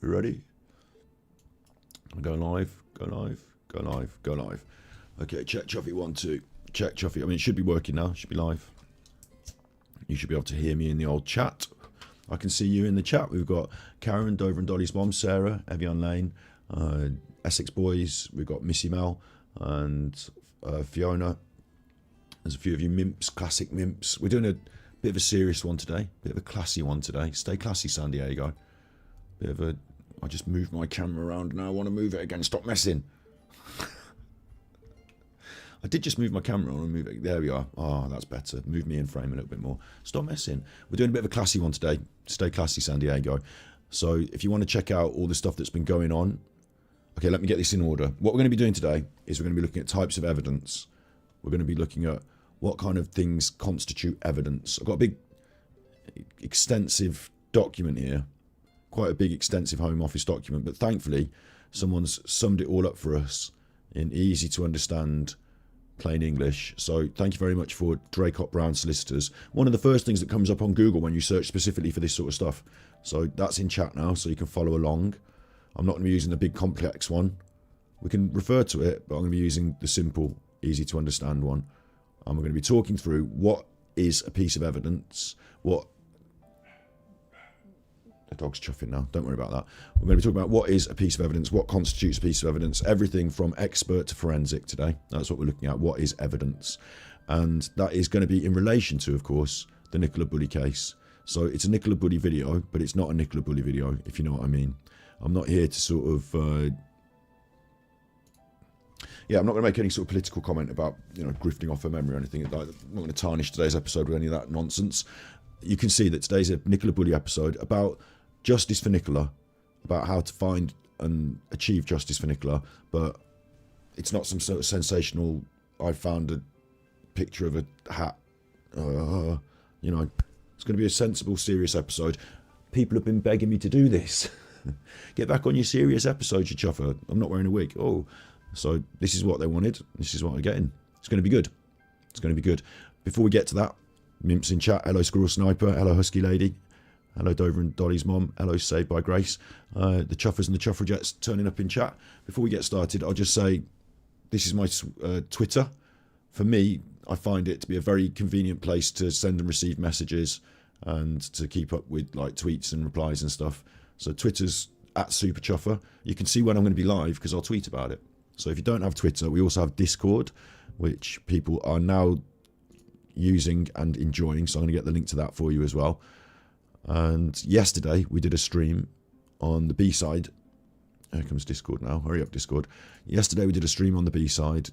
We ready? Go live, go live, go live, go live. Okay, check Chuffy 1, 2. Check Chuffy. I mean, it should be working now. It should be live. You should be able to hear me in the old chat. I can see you in the chat. We've got Karen, Dover and Dolly's mom, Sarah, Evian Lane, Essex Boys. We've got Missy Mel and Fiona. There's a few of you Mimps, classic Mimps. We're doing a bit of a serious one today, bit of a classy one today. Stay classy, San Diego. Bit of a. I just moved my camera around and I want to move it again. Stop messing. I did just move my camera. I want to move it. There we are. Oh, that's better. Move me in frame a little bit more. Stop messing. We're doing a bit of a classy one today. Stay classy, San Diego. So if you want to check out all the stuff that's been going on. Okay, let me get this in order. What we're going to be doing today is we're going to be looking at types of evidence. We're going to be looking at what kind of things constitute evidence. I've got a big, extensive document here. Quite a big, extensive Home Office document. But thankfully, someone's summed it all up for us in easy to understand plain English. So thank you very much for Draycott Brown Solicitors. One of the first things that comes up on Google when you search specifically for this sort of stuff. So that's in chat now, so you can follow along. I'm not going to be using the big complex one. We can refer to it, but I'm going to be using the simple, easy to understand one. And we're going to be talking through what is a piece of evidence, what... The dog's chuffing now, don't worry about that. We're going to be talking about what is a piece of evidence, what constitutes a piece of evidence, everything from expert to forensic today. That's what we're looking at, what is evidence. And that is going to be in relation to, of course, the Nicola Bulley case. So it's a Nicola Bulley video, but it's not a Nicola Bulley video, if you know what I mean. I'm not here to sort of... I'm not going to make any sort of political comment about, you know, grifting off her memory or anything. I'm not going to tarnish today's episode with any of that nonsense. You can see that today's a Nicola Bulley episode about justice for Nicola, about how to find and achieve justice for Nicola, but it's not some sort of sensational, I found a picture of a hat, you know, it's going to be a sensible, serious episode. People have been begging me to do this. Get back on your serious episodes, you chuffer. I'm not wearing a wig. Oh, so this is what they wanted. This is what I'm getting. It's going to be good. It's going to be good. Before we get to that, Mimps in chat. Hello, Squirrel Sniper. Hello, Husky Lady. Hello, Dover and Dolly's mom. Hello, Saved by Grace. The Chuffers and the Chuffragettes turning up in chat. Before we get started, I'll just say this is my Twitter. For me, I find it to be a very convenient place to send and receive messages and to keep up with like tweets and replies and stuff. So Twitter's @SuperChuffer. You can see when I'm going to be live because I'll tweet about it. So if you don't have Twitter, we also have Discord, which people are now using and enjoying. So I'm going to get the link to that for you as well. And yesterday we did a stream on the B-side. Here comes Discord now. Hurry up, Discord. Yesterday we did a stream on the B-side.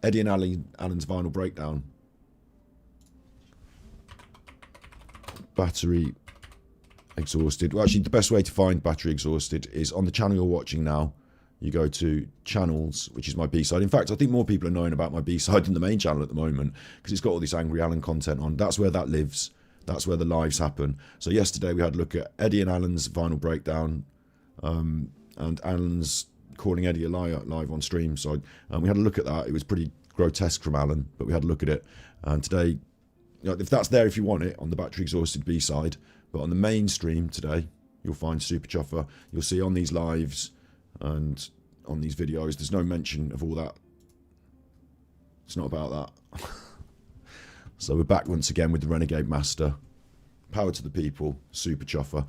Eddie and Alan's Vinyl Breakdown. Battery exhausted. Well, actually, the best way to find Battery Exhausted is on the channel you're watching now. You go to channels, which is my B-side. In fact, I think more people are knowing about my B-side than the main channel at the moment because it's got all this Angry Alan content on. That's where that lives. That's where the lives happen. So yesterday we had a look at Eddie and Alan's Vinyl Breakdown, and Alan's calling Eddie a liar live on stream. So we had a look at that. It was pretty grotesque from Alan, but we had a look at it. And today, you know, if that's there if you want it, on the Battery Exhausted B-side, but on the main stream today, you'll find Super Chuffer. You'll see on these lives and on these videos, there's no mention of all that. It's not about that. So we're back once again with the Renegade Master. Power to the people, Super Chuffer.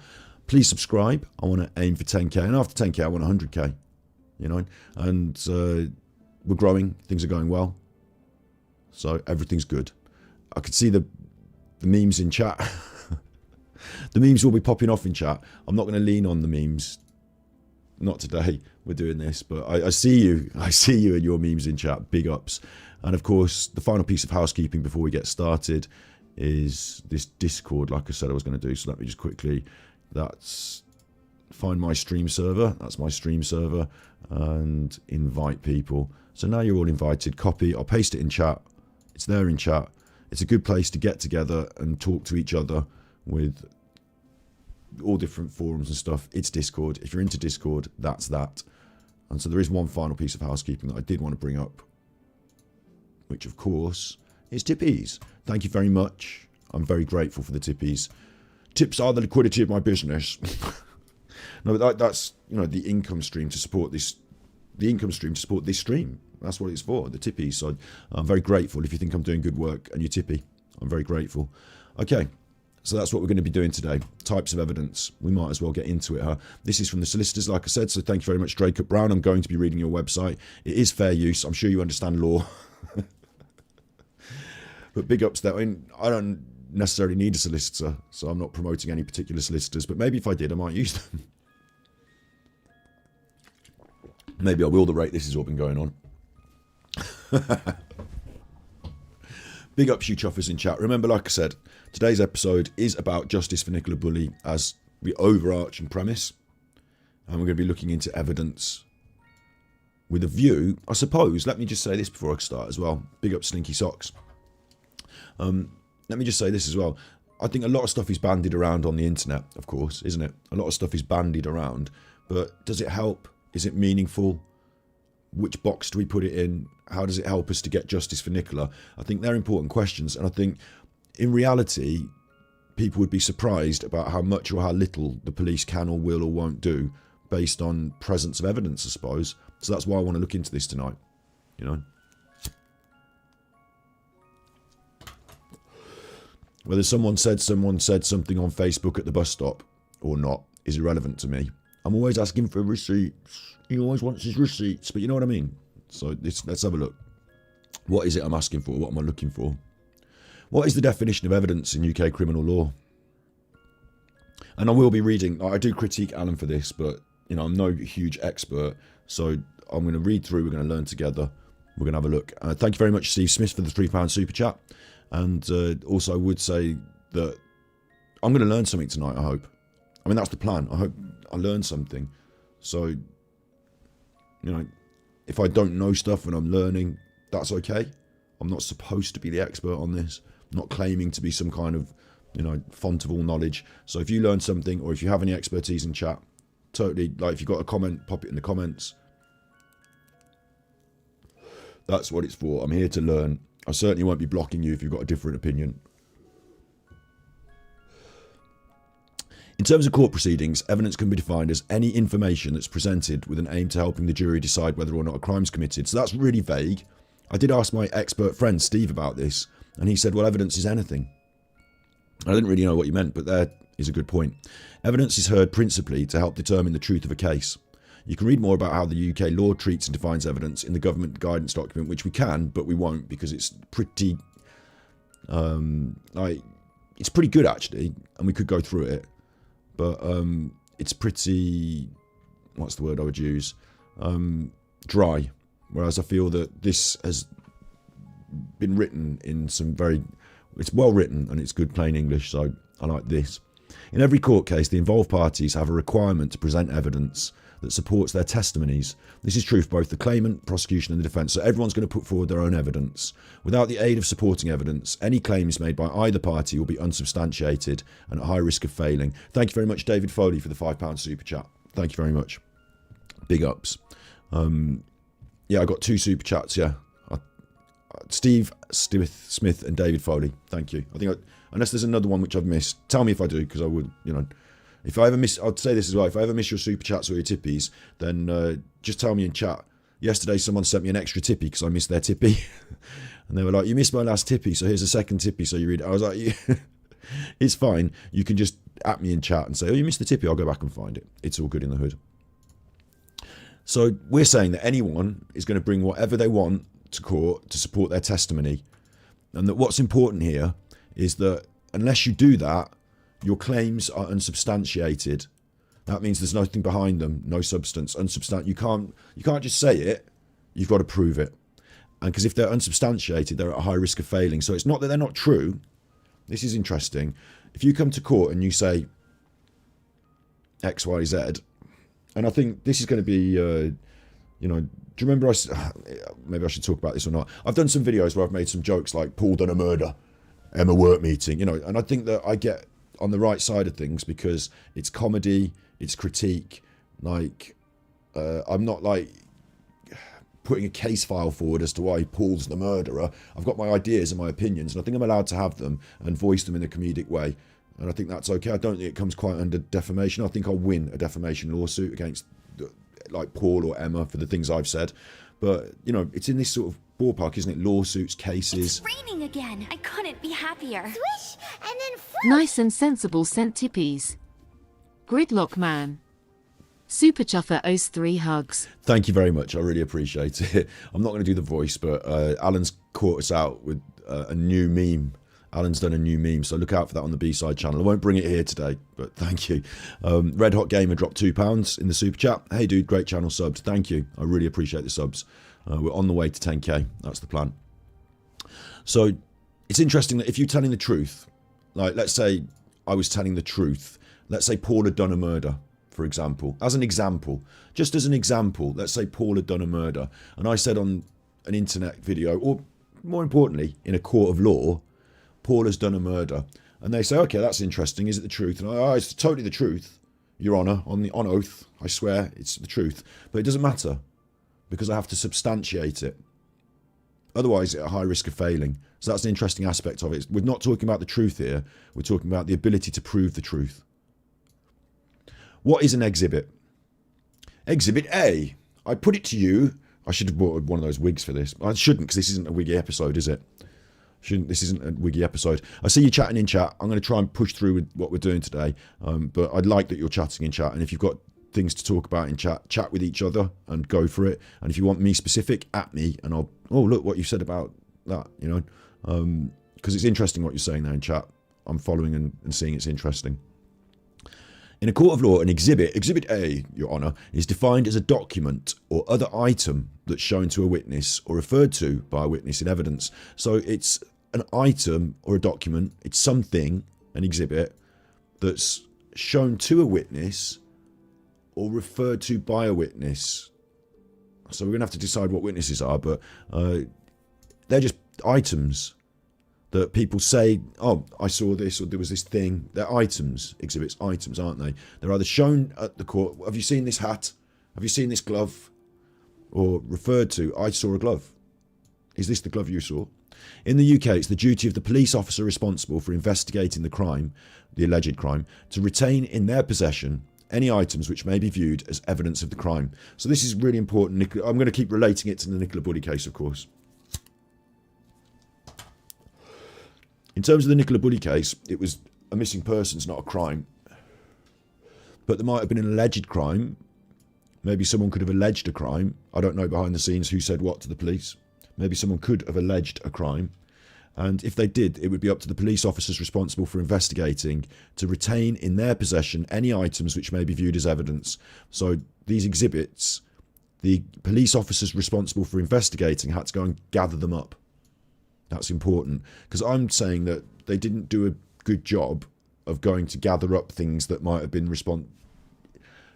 Please subscribe. I want to aim for 10k, and after 10k, I want 100k. You know, and we're growing. Things are going well. So everything's good. I can see the memes in chat. The memes will be popping off in chat. I'm not going to lean on the memes. Not today. We're doing this, but I see you. I see you and your memes in chat. Big ups. And of course, the final piece of housekeeping before we get started is this Discord, like I said I was going to do. So let me just quickly, find my stream server. That's my stream server, and invite people. So now you're all invited. Copy. I'll paste it in chat. It's there in chat. It's a good place to get together and talk to each other with all different forums and stuff. It's Discord. If you're into Discord, that's that. And so there is one final piece of housekeeping that I did want to bring up, which of course is tippies. Thank you very much. I'm very grateful for the tippies. Tips are the liquidity of my business. No, that's, you know, the income stream to support this. The income stream to support this stream. That's what it's for, the tippies. So I'm very grateful. If you think I'm doing good work and you tippy, I'm very grateful. Okay, so that's what we're going to be doing today. Types of evidence. We might as well get into it, huh? This is from the solicitors, like I said, so thank you very much, Jacob Brown. I'm going to be reading your website. It is fair use. I'm sure you understand law. But big ups there. I mean, I don't necessarily need a solicitor, so I'm not promoting any particular solicitors, but maybe if I did, I might use them. Maybe I will the rate this has all been going on. Big ups you chuffers in chat. Remember, like I said, today's episode is about justice for Nicola Bulley as the overarching premise. And we're going to be looking into evidence with a view, I suppose. Let me just say this before I start as well. Big up Slinky Socks. Let me just say this as well. I think a lot of stuff is bandied around on the internet, of course, isn't it? A lot of stuff is bandied around. But does it help? Is it meaningful? Which box do we put it in? How does it help us to get justice for Nicola? I think they're important questions. And I think in reality, people would be surprised about how much or how little the police can or will or won't do based on presence of evidence, I suppose. So that's why I want to look into this tonight, you know. Whether someone said something on Facebook at the bus stop or not is irrelevant to me. I'm always asking for receipts. He always wants his receipts, but you know what I mean? So let's have a look. What is it I'm asking for? What am I looking for? What is the definition of evidence in UK criminal law? And I will be reading. I do critique Alan for this, but you know, I'm no huge expert. So I'm going to read through. We're going to learn together. We're going to have a look. Thank you very much, Steve Smith, for the £3 super chat. And also I would say that I'm going to learn something tonight, I hope. I mean, that's the plan. I hope I learn something. So, you know, if I don't know stuff when I'm learning, that's okay. I'm not supposed to be the expert on this. I'm not claiming to be some kind of, you know, font of all knowledge. So if you learn something or if you have any expertise in chat, totally, like if you've got a comment, pop it in the comments. That's what it's for. I'm here to learn. I certainly won't be blocking you if you've got a different opinion. In terms of court proceedings, evidence can be defined as any information that's presented with an aim to helping the jury decide whether or not a crime's committed. So that's really vague. I did ask my expert friend Steve about this, and he said, well, evidence is anything. I didn't really know what he meant, but there is a good point. Evidence is heard principally to help determine the truth of a case. You can read more about how the UK law treats and defines evidence in the government guidance document, which we can, but we won't because it's pretty, it's pretty good actually, and we could go through it. But it's pretty, what's the word I would use? Dry. Whereas I feel that this has been written in some very, it's well written and it's good plain English, so I like this. In every court case, the involved parties have a requirement to present evidence that supports their testimonies. This is true for both the claimant, prosecution and the defence, so everyone's going to put forward their own evidence. Without the aid of supporting evidence, any claims made by either party will be unsubstantiated and at high risk of failing. Thank you very much, David Foley, for the £5 super chat. Thank you very much. Big ups. Yeah, I got 2 super chats, yeah. Steve Smith and David Foley. Thank you. I think, unless there's another one which I've missed, tell me if I do, because I would, you know. If I ever miss, I'd say this as well, if I ever miss your super chats or your tippies, then just tell me in chat. Yesterday someone sent me an extra tippy because I missed their tippy. And they were like, you missed my last tippy, so here's a second tippy, so you read it. I was like, yeah. It's fine. You can just at me in chat and say, oh, you missed the tippy, I'll go back and find it. It's all good in the hood. So we're saying that anyone is going to bring whatever they want to court to support their testimony. And that what's important here is that unless you do that, your claims are unsubstantiated. That means there's nothing behind them, no substance. You can't just say it, you've got to prove it. And because if they're unsubstantiated, they're at a high risk of failing. So it's not that they're not true. This is interesting. If you come to court and you say X, Y, Z, and I think this is going to be, you know, do you remember maybe I should talk about this or not. I've done some videos where I've made some jokes like Paul done a murder, Emma work meeting, you know, and I think that I get on the right side of things because it's comedy, it's critique. Like, I'm not like putting a case file forward as to why Paul's the murderer. I've got my ideas and my opinions, and I think I'm allowed to have them and voice them in a comedic way. and I think that's okay. I don't think it comes quite under defamation. I think I'll win a defamation lawsuit against like Paul or Emma for the things I've said. But, you know, it's in this sort of ballpark, isn't it? Lawsuits, cases. It's raining again. I couldn't be happier. Swish and then Nice and sensible sent tippies. Gridlock man. Super Chuffer owes 3 hugs. Thank you very much. I really appreciate it. I'm not going to do the voice, but Alan's caught us out with a new meme. Alan's done a new meme, so look out for that on the B-side channel. I won't bring it here today, but thank you. Red Hot Gamer dropped £2 in the super chat. Hey dude, great channel subbed. Thank you. I really appreciate the subs. We're on the way to 10k. That's the plan. So it's interesting that if you're telling the truth, like let's say I was telling the truth, let's say Paul had done a murder, for example, as an example, just as an example, let's say Paul had done a murder, and I said on an internet video, or more importantly, in a court of law, Paul has done a murder, and they say, okay, that's interesting. Is it the truth? And it's totally the truth, Your Honour, on oath. I swear it's the truth. But it doesn't matter because I have to substantiate it. Otherwise, it's at a high risk of failing. So that's an interesting aspect of it. We're not talking about the truth here. We're talking about the ability to prove the truth. What is an exhibit? Exhibit A. I put it to you. I should have bought one of those wigs for this. I shouldn't, because this isn't a wiggy episode, is it? This isn't a wiggy episode. I see you chatting in chat. I'm going to try and push through with what we're doing today. But I'd like that you're chatting in chat. And if you've got things to talk about in chat, chat with each other and go for it. And if you want me specific, at me. And I'll, oh, look what you said about that, you know. Because it's interesting what you're saying there in chat. I'm following and seeing it's interesting. In a court of law, an exhibit, Exhibit A, Your Honour, is defined as a document or other item that's shown to a witness or referred to by a witness in evidence. So it's an item or a document, it's something, an exhibit, that's shown to a witness or referred to by a witness. So we're going to have to decide what witnesses are, but they're just items that people say, oh, I saw this, or there was this thing. They're items, exhibits, items, aren't they? They're either shown at the court, have you seen this hat? Have you seen this glove? Or referred to, I saw a glove. Is this the glove you saw? In the UK, it's the duty of the police officer responsible for investigating the crime, the alleged crime, to retain in their possession any items which may be viewed as evidence of the crime. So this is really important. I'm going to keep relating it to the Nicola Bulley case, of course. In terms of the Nicola Bulley case, it was a missing persons, not a crime. But there might have been an alleged crime. Maybe someone could have alleged a crime. I don't know behind the scenes who said what to the police. Maybe someone could have alleged a crime. And if they did, it would be up to the police officers responsible for investigating to retain in their possession any items which may be viewed as evidence. So these exhibits, the police officers responsible for investigating had to go and gather them up. That's important, because I'm saying that they didn't do a good job of going to gather up things that might have been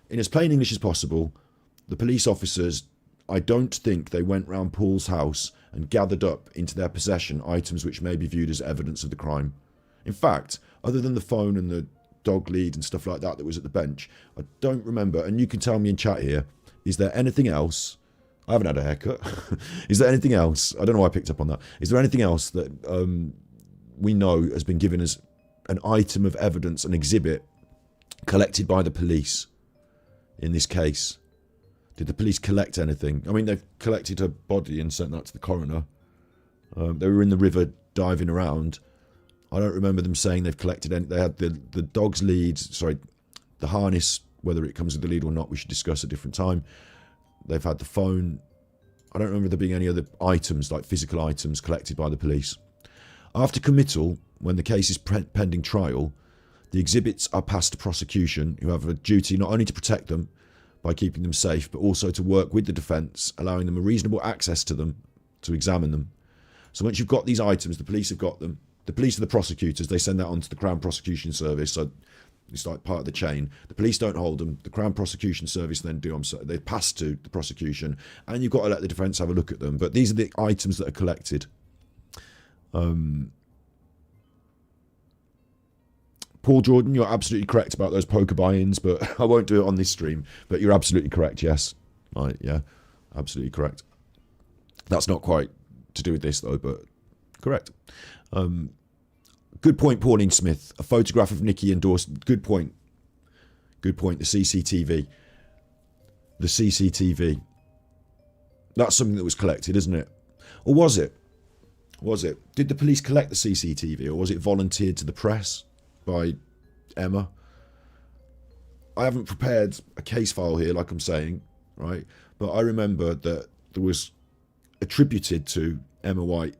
in as plain English as possible. The police officers, I don't think they went round Paul's house and gathered up into their possession items which may be viewed as evidence of the crime. In fact, other than the phone and the dog lead and stuff like that that was at the bench, I don't remember, and you can tell me in chat here, is there anything else? I haven't had a haircut. Is there anything else? I don't know why I picked up on that. Is there anything else that we know has been given as an item of evidence, an exhibit, collected by the police in this case? Did the police collect anything? I mean, they've collected her body and sent that to the coroner. They were in the river diving around. I don't remember them saying they've collected any. They had the dog's lead, sorry, the harness, whether it comes with the lead or not, we should discuss at a different time. They've had the phone. I don't remember there being any other items, like physical items, collected by the police. After committal, when the case is pending trial, the exhibits are passed to prosecution, who have a duty not only to protect them by keeping them safe, but also to work with the defence, allowing them a reasonable access to them, to examine them. So once you've got these items, the police have got them. The police are the prosecutors. They send that on to the Crown Prosecution Service. So it's like part of the chain. The police don't hold them. The Crown Prosecution Service then do them. So they pass to the prosecution, and you've got to let the defence have a look at them. But these are the items that are collected. Paul Jordan, you're absolutely correct about those poker buy-ins, but I won't do it on this stream. But you're absolutely correct, yes. Right, yeah, absolutely correct. That's not quite to do with this, though, but correct. Good point, Pauline Smith. A photograph of Nikki endorsed. Good point. Good point. The CCTV. The CCTV. That's something that was collected, isn't it? Or was it? Was it? Did the police collect the CCTV, or was it volunteered to the press by Emma? I haven't prepared a case file here, like I'm saying, right? But I remember that there was attributed to Emma White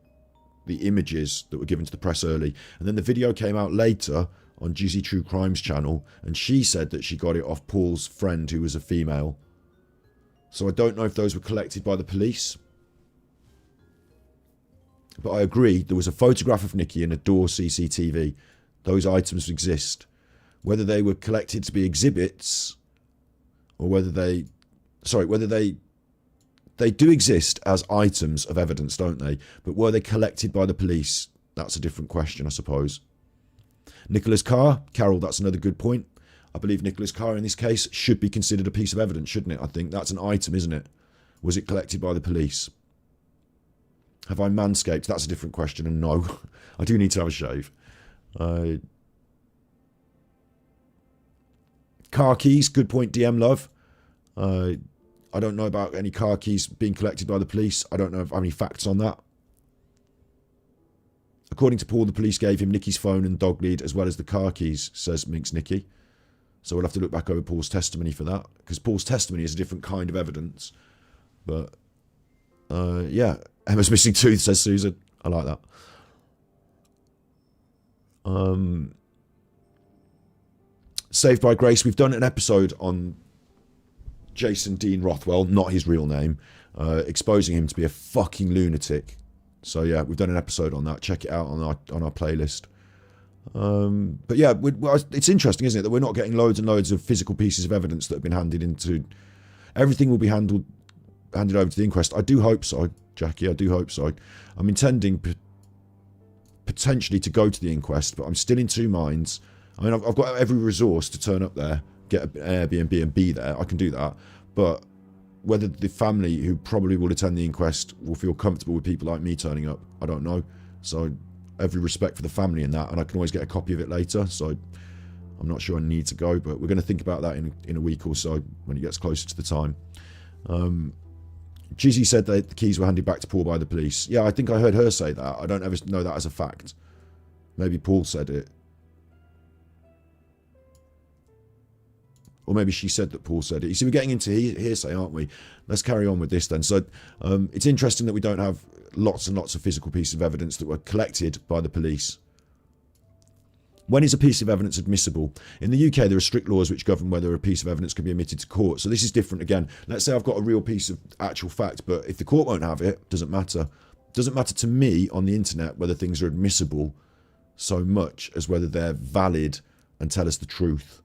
the images that were given to the press early, and then the video came out later on Juicy True Crimes channel, and she said that she got it off Paul's friend, who was a female. So I don't know if those were collected by the police. But I agree, there was a photograph of Nikki and a door CCTV. Those items exist. Whether they were collected to be exhibits, or whether they do exist as items of evidence, don't they? But were they collected by the police? That's a different question, I suppose. Nicola's car, Carol, that's another good point. I believe Nicola's car in this case should be considered a piece of evidence, shouldn't it? I think that's an item, isn't it? Was it collected by the police? Have I manscaped? That's a different question, and no. I do need to have a shave. Car keys, good point, DM Love. I don't know about any car keys being collected by the police. I don't know if I have any facts on that. According to Paul, the police gave him Nikki's phone and dog lead as well as the car keys, says Minx Nikki. So we'll have to look back over Paul's testimony for that, because Paul's testimony is a different kind of evidence. But, yeah. Emma's missing tooth, says Susan. I like that. Saved by Grace. We've done an episode on Jason Dean Rothwell, not his real name, exposing him to be a fucking lunatic. So yeah, we've done an episode on that. Check it out on our playlist. But yeah, it's interesting, isn't it, that we're not getting loads and loads of physical pieces of evidence that have been handed into. Everything will be handed over to the inquest. I do hope so, Jackie. I do hope so. I'm intending potentially to go to the inquest, but I'm still in two minds. I mean, I've got every resource to turn up there, get an Airbnb and be there. I can do that. But whether the family who probably will attend the inquest will feel comfortable with people like me turning up, I don't know. So every respect for the family in that, and I can always get a copy of it later. So I'm not sure I need to go, but we're going to think about that in a week or so when it gets closer to the time. Jizzy said that the keys were handed back to Paul by the police. Yeah, I think I heard her say that. I don't ever know that as a fact. Maybe Paul said it. Or maybe she said that Paul said it. You see, we're getting into hearsay, aren't we? Let's carry on with this then. So it's interesting that we don't have lots and lots of physical pieces of evidence that were collected by the police. When is a piece of evidence admissible? In the UK, there are strict laws which govern whether a piece of evidence can be admitted to court. So this is different again. Let's say I've got a real piece of actual fact, but if the court won't have it, doesn't matter. It doesn't matter to me on the internet whether things are admissible so much as whether they're valid and tell us the truth.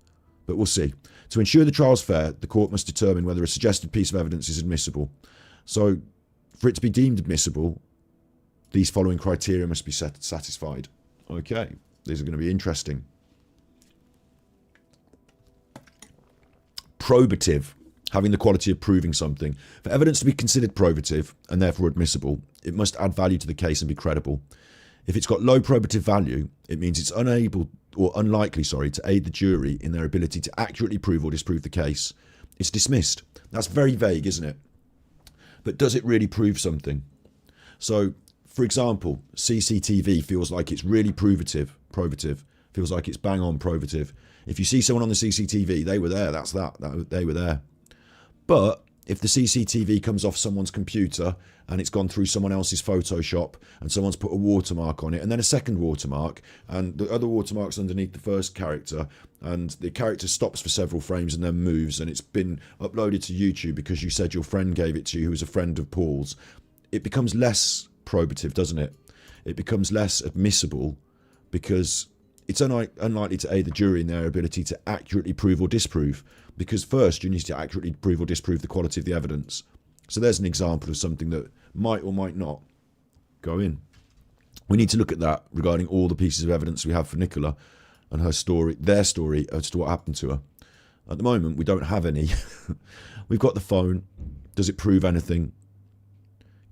But we'll see. To ensure the trial's fair, the court must determine whether a suggested piece of evidence is admissible. So for it to be deemed admissible, these following criteria must be satisfied. Okay. These are going to be interesting. Probative, having the quality of proving something. For evidence to be considered probative and therefore admissible, it must add value to the case and be credible. If it's got low probative value, it means it's unlikely to aid the jury in their ability to accurately prove or disprove the case. It's dismissed. That's very vague, isn't it? But does it really prove something? So, for example, CCTV feels like it's really probative, feels like it's bang on probative. If you see someone on the CCTV, they were there, that's that, they were there. But if the CCTV comes off someone's computer and it's gone through someone else's Photoshop and someone's put a watermark on it and then a second watermark and the other watermark's underneath the first character and the character stops for several frames and then moves and it's been uploaded to YouTube because you said your friend gave it to you who was a friend of Paul's, it becomes less probative, doesn't it? It becomes less admissible because it's unlikely to aid the jury in their ability to accurately prove or disprove, because first you need to accurately prove or disprove the quality of the evidence. So there's an example of something that might or might not go in. We need to look at that regarding all the pieces of evidence we have for Nicola and her story, their story as to what happened to her. At the moment, we don't have any. We've got the phone. Does it prove anything?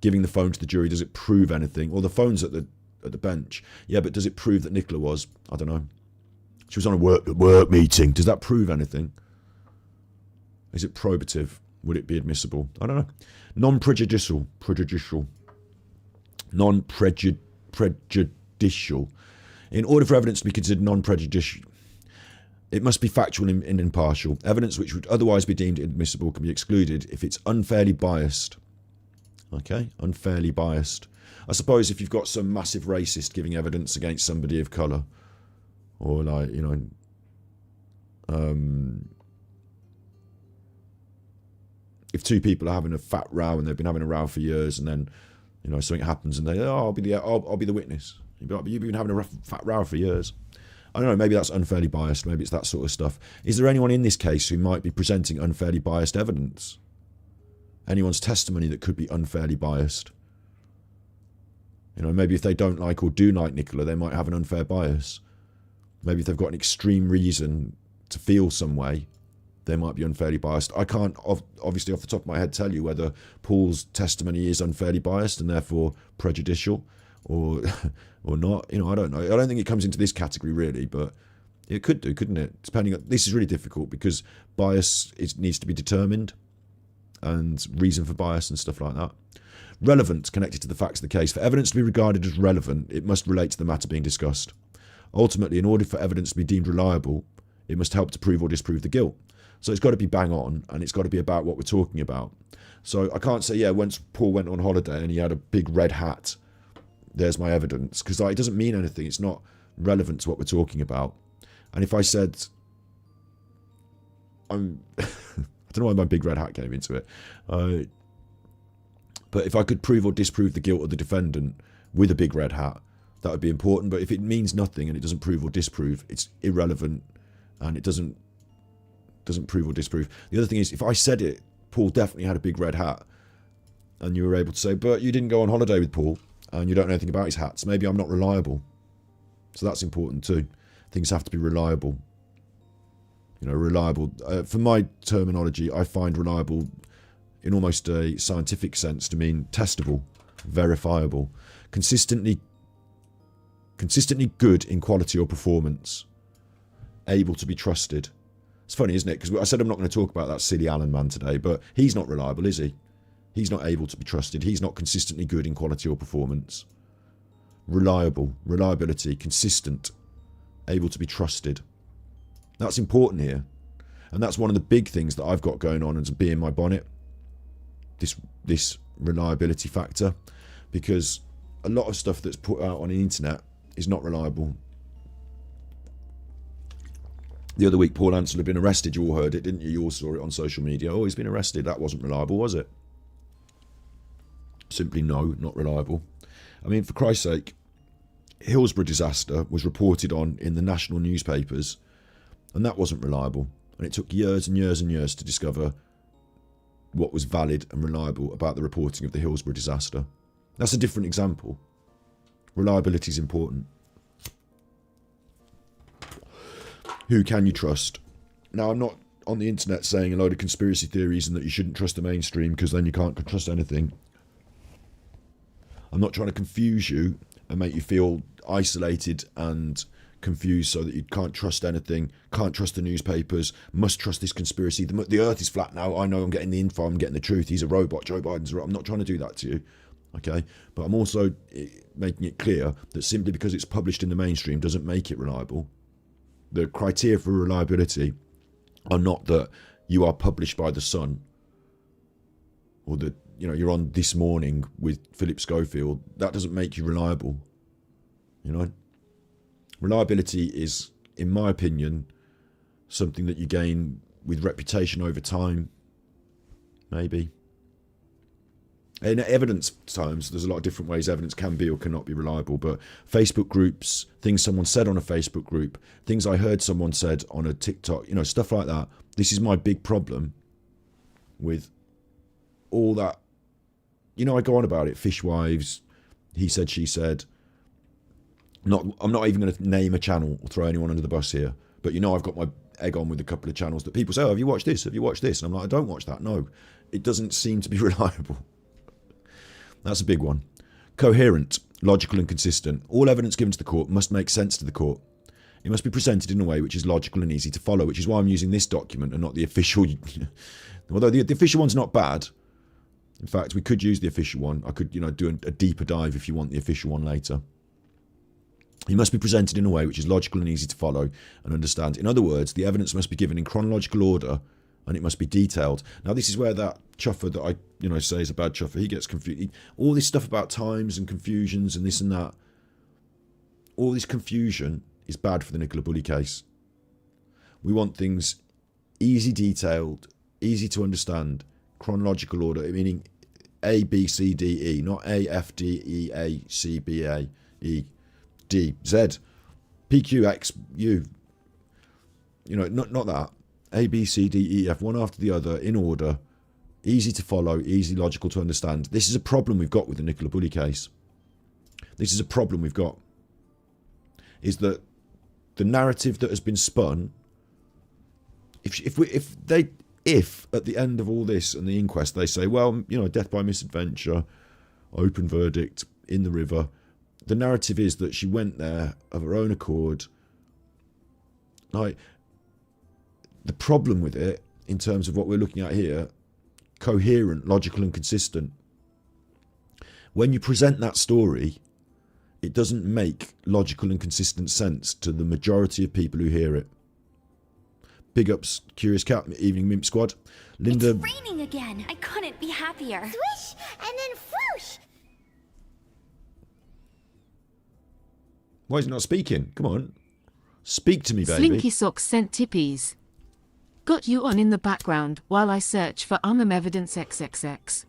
Giving the phone to the jury, does it prove anything? Or the phone's at at the bench. Yeah, but does it prove that Nicola was? I don't know. She was on a work meeting. Does that prove anything? Is it probative? Would it be admissible? I don't know. Non-prejudicial. Non-prejudicial. In order for evidence to be considered non-prejudicial, it must be factual and impartial. Evidence which would otherwise be deemed inadmissible can be excluded if it's unfairly biased. Okay, unfairly biased. I suppose if you've got some massive racist giving evidence against somebody of colour, or like, you know, if two people are having a fat row and they've been having a row for years, and then, you know, something happens and they, I'll be the witness. You'd be like, but you've been having a fat row for years. I don't know, maybe that's unfairly biased, maybe it's that sort of stuff. Is there anyone in this case who might be presenting unfairly biased evidence? Anyone's testimony that could be unfairly biased? You know, maybe if they don't like or do like Nicola, they might have an unfair bias. Maybe if they've got an extreme reason to feel some way, they might be unfairly biased. I can't, obviously off the top of my head, tell you whether Paul's testimony is unfairly biased and therefore prejudicial, or not. You know, I don't know. I don't think it comes into this category really, but it could do, couldn't it? Depending on, this is really difficult because bias needs to be determined, and reason for bias and stuff like that. Relevant, connected to the facts of the case. For evidence to be regarded as relevant, it must relate to the matter being discussed. Ultimately, in order for evidence to be deemed reliable, it must help to prove or disprove the guilt. So it's got to be bang on, and it's got to be about what we're talking about. So I can't say, yeah, once Paul went on holiday and he had a big red hat, there's my evidence, because it doesn't mean anything. It's not relevant to what we're talking about. And if I said, I don't know why my big red hat came into it, but if I could prove or disprove the guilt of the defendant with a big red hat, that would be important. But if it means nothing and it doesn't prove or disprove, it's irrelevant, and it doesn't prove or disprove. The other thing is, if I said it, Paul definitely had a big red hat, and you were able to say, but you didn't go on holiday with Paul, and you don't know anything about his hats, maybe I'm not reliable. So that's important too. Things have to be reliable. You know, reliable. For my terminology, I find reliable in almost a scientific sense to mean testable, verifiable, consistently good in quality or performance, able to be trusted. It's funny, isn't it? Because I said I'm not going to talk about that silly Alan man today, but he's not reliable, is he? He's not able to be trusted. He's not consistently good in quality or performance. Reliable, reliability, consistent, able to be trusted. That's important here. And that's one of the big things that I've got going on as a bee in my bonnet. This reliability factor. Because a lot of stuff that's put out on the internet is not reliable. The other week, Paul Ansel had been arrested. You all heard it, didn't you? You all saw it on social media. Oh, he's been arrested. That wasn't reliable, was it? Simply no, not reliable. I mean, for Christ's sake, Hillsborough disaster was reported on in the national newspapers, and that wasn't reliable. And it took years and years and years to discover what was valid and reliable about the reporting of the Hillsborough disaster. That's a different example. Reliability is important. Who can you trust? Now, I'm not on the internet saying a load of conspiracy theories and that you shouldn't trust the mainstream because then you can't trust anything. I'm not trying to confuse you and make you feel isolated and confused so that you can't trust anything, can't trust the newspapers, must trust this conspiracy. The earth is flat now. I know I'm getting the info, I'm getting the truth. He's a robot. Joe Biden's a robot. I'm not trying to do that to you, okay? But I'm also making it clear that simply because it's published in the mainstream doesn't make it reliable. The criteria for reliability are not that you are published by The Sun or that, you know, you're on This Morning with Philip Schofield. That doesn't make you reliable, you know? Reliability is, in my opinion, something that you gain with reputation over time, maybe. In evidence terms, there's a lot of different ways evidence can be or cannot be reliable, but Facebook groups, things someone said on a Facebook group, things I heard someone said on a TikTok, you know, stuff like that. This is my big problem with all that. You know, I go on about it, fishwives, he said, she said. I'm not even going to name a channel or throw anyone under the bus here, but you know I've got my egg on with a couple of channels that people say, oh, have you watched this? Have you watched this? And I'm like, I don't watch that. No, it doesn't seem to be reliable. That's a big one. Coherent. logical and consistent. All evidence given to the court must make sense to the court. It must be presented in a way which is logical and easy to follow, which is why I'm using this document and not the official. Although the official one's not bad. In fact, we could use the official one. I could, do a deeper dive if you want the official one later. It must be presented in a way which is logical and easy to follow and understand. In other words, the evidence must be given in chronological order and it must be detailed. Now, this is where that chuffer that I, say is a bad chuffer, he gets confused. All this stuff about times and confusions and this and that, all this confusion is bad for the Nicola Bulley case. We want things easy detailed, easy to understand, chronological order, meaning A, B, C, D, E, not A, F, D, E, A, C, B, A, E, D, Z, P, Q, X, U. Not that. A, B, C, D, E, F, one after the other, in order, easy to follow, easy, logical to understand. This is a problem we've got with the Nicola Bulley case. This is a problem we've got. Is that the narrative that has been spun, if at the end of all this and the inquest they say, well, death by misadventure, open verdict, in the river, the narrative is that she went there of her own accord. Like, the problem with it, in terms of what we're looking at here, coherent, logical and consistent. When you present that story, it doesn't make logical and consistent sense to the majority of people who hear it. Big ups, Curious Cat, Evening Mimp Squad. Linda. It's raining again. I couldn't be happier. Swish and then whoosh. Why is he not speaking? Come on. Speak to me, baby. Slinky Socks sent tippies. Got you on in the background while I search for evidence XXX.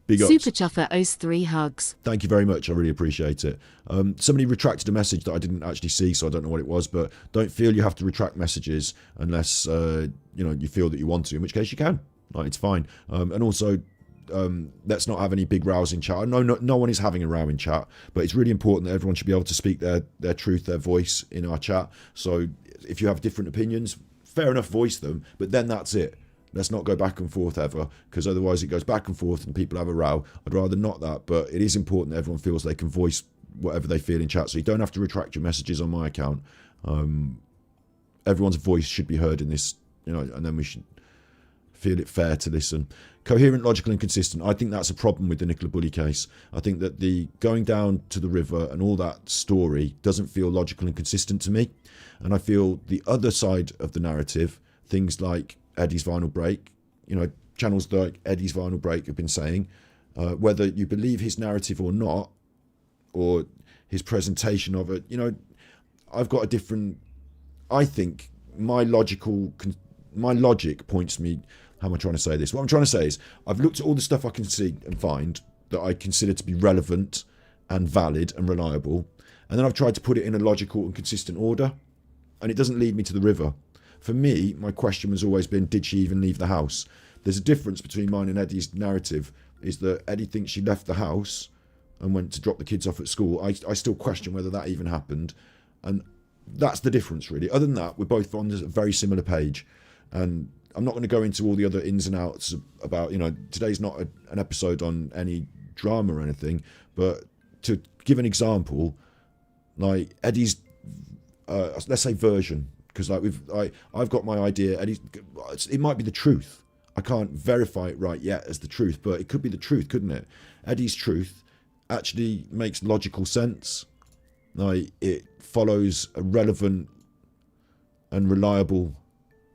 Big ups. Super Chuffer owes 3 hugs. Thank you very much. I really appreciate it. Somebody retracted a message that I didn't actually see, so I don't know what it was, but don't feel you have to retract messages unless you feel that you want to, in which case you can. It's fine. And also, let's not have any big rows in chat. I know no one is having a row in chat, but it's really important that everyone should be able to speak their truth, their voice in our chat. So if you have different opinions, fair enough, voice them, but then that's it. Let's not go back and forth ever, because otherwise it goes back and forth and people have a row. I'd rather not that, but it is important that everyone feels they can voice whatever they feel in chat, so you don't have to retract your messages on my account. Everyone's voice should be heard in this, and then we should feel it fair to listen. Coherent, logical and consistent. I think that's a problem with the Nicola Bulley case. I think that the going down to the river and all that story doesn't feel logical and consistent to me. And I feel the other side of the narrative, things like Eddie's Vinyl Break, channels like Eddie's Vinyl Break have been saying, whether you believe his narrative or not, or his presentation of it, I've got a different, I think my logic points me, how am I trying to say this? What I'm trying to say is, I've looked at all the stuff I can see and find that I consider to be relevant and valid and reliable, and then I've tried to put it in a logical and consistent order, and it doesn't lead me to the river. For me, my question has always been, did she even leave the house? There's a difference between mine and Eddie's narrative, is that Eddie thinks she left the house and went to drop the kids off at school. I still question whether that even happened, and that's the difference, really. Other than that, we're both on a very similar page, and I'm not going to go into all the other ins and outs about, today's not an episode on any drama or anything, but to give an example, like Eddie's, let's say version, because I've got my idea, Eddie's, it might be the truth. I can't verify it right yet as the truth, but it could be the truth, couldn't it? Eddie's truth actually makes logical sense. Like, it follows a relevant and reliable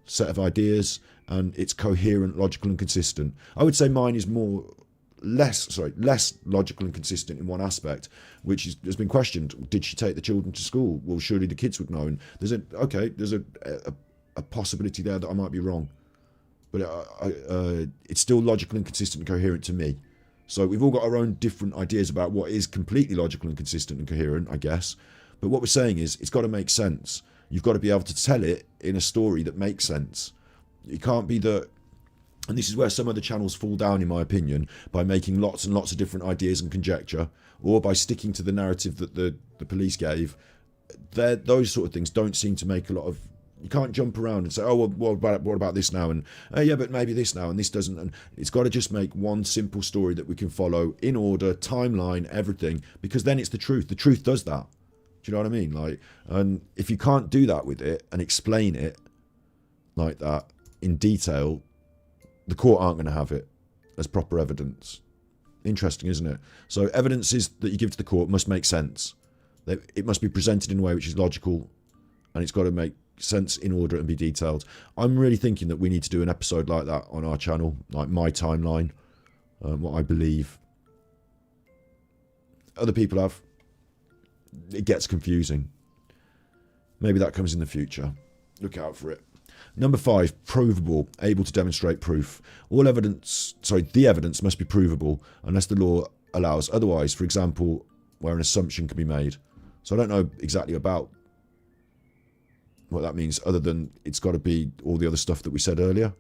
set of ideas, and it's coherent, logical and consistent. I would say mine is less logical and consistent in one aspect, which has been questioned. Did she take the children to school? Well, surely the kids would know. And there's a possibility there that I might be wrong, but it's still logical and consistent and coherent to me. So we've all got our own different ideas about what is completely logical and consistent and coherent, I guess. But what we're saying is, it's got to make sense. You've got to be able to tell it in a story that makes sense. It can't be that, and this is where some of the channels fall down, in my opinion, by making lots and lots of different ideas and conjecture, or by sticking to the narrative that the police gave. Those sort of things don't seem to make a lot of You can't jump around and say, oh, well, what about this now? And, yeah, but maybe this now, and this doesn't. And it's got to just make one simple story that we can follow in order, timeline, everything, because then it's the truth. The truth does that. Do you know what I mean? Like, and if you can't do that with it and explain it like that in detail, the court aren't going to have it as proper evidence. Interesting, isn't it? So evidences that you give to the court must make sense. It must be presented in a way which is logical, and it's got to make sense in order and be detailed. I'm really thinking that we need to do an episode like that on our channel, like my timeline, what I believe. Other people have. It gets confusing. Maybe that comes in the future. Look out for it. Number 5, provable, able to demonstrate proof. The evidence must be provable unless the law allows otherwise, for example, where an assumption can be made. So I don't know exactly about what that means, other than it's got to be all the other stuff that we said earlier.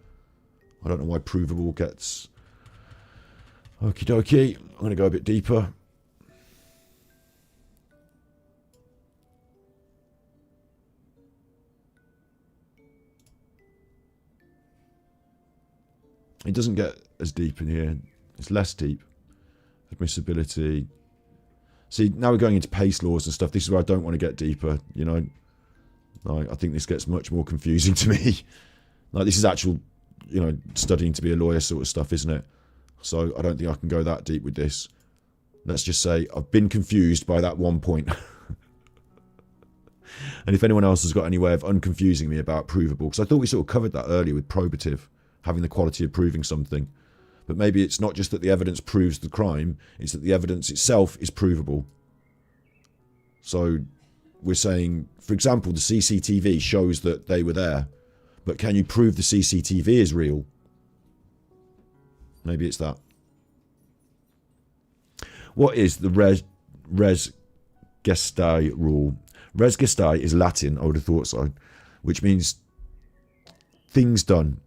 I don't know why provable gets... Okie dokie. I'm going to go a bit deeper. It doesn't get as deep in here. It's less deep. Admissibility. See, now we're going into pace laws and stuff. This is where I don't want to get deeper, you know. Like, I think this gets much more confusing to me. Like, this is actual, you know, studying to be a lawyer sort of stuff, isn't it? So I don't think I can go that deep with this. Let's just say I've been confused by that one point. And if anyone else has got any way of unconfusing me about provable, because I thought we sort of covered that earlier with probative, having the quality of proving something. But maybe it's not just that the evidence proves the crime, it's that the evidence itself is provable. So we're saying, for example, the CCTV shows that they were there, but can you prove the CCTV is real? Maybe it's that. What is the res gestae rule? Res gestae is Latin, I would have thought so, which means things done.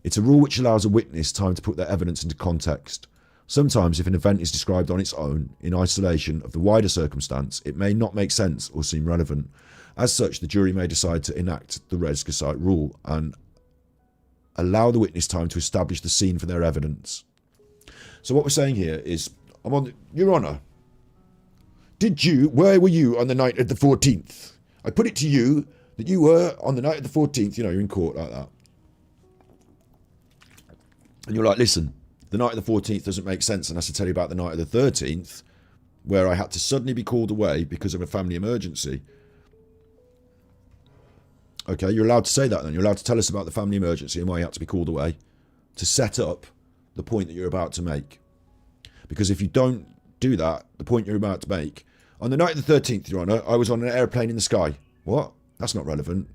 It's a rule which allows a witness time to put their evidence into context. Sometimes if an event is described on its own, in isolation of the wider circumstance, it may not make sense or seem relevant. As such, the jury may decide to enact the res gestae rule and allow the witness time to establish the scene for their evidence. So what we're saying here is, Your Honour, where were you on the night of the 14th? I put it to you that you were on the night of the 14th, you know, you're in court like that. And you're like, listen, the night of the 14th doesn't make sense unless I tell you about the night of the 13th, where I had to suddenly be called away because of a family emergency. Okay, you're allowed to say that then. You're allowed to tell us about the family emergency and why you had to be called away to set up the point that you're about to make. Because if you don't do that, the point you're about to make, on the night of the 13th, Your Honour, I was on an aeroplane in the sky. What? That's not relevant.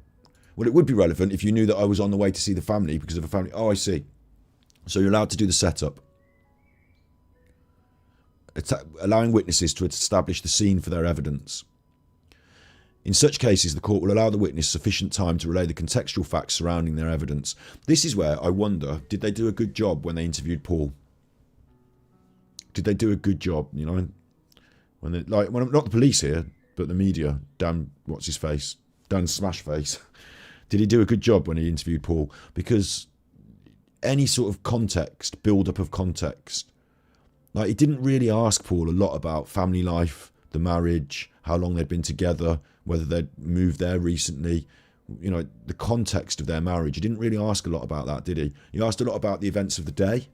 Well, it would be relevant if you knew that I was on the way to see the family because of a family. Oh, I see. So you're allowed to do the setup. Allowing witnesses to establish the scene for their evidence. In such cases, the court will allow the witness sufficient time to relay the contextual facts surrounding their evidence. This is where I wonder, did they do a good job when they interviewed Paul? Did they do a good job, you know? When not the police here, but the media. Dan, what's his face? Dan Smashface. Did he do a good job when he interviewed Paul? Because any sort of context, build-up of context. Like, he didn't really ask Paul a lot about family life, the marriage, how long they'd been together, whether they'd moved there recently, you know, the context of their marriage. He didn't really ask a lot about that, did he? He asked a lot about the events of the day,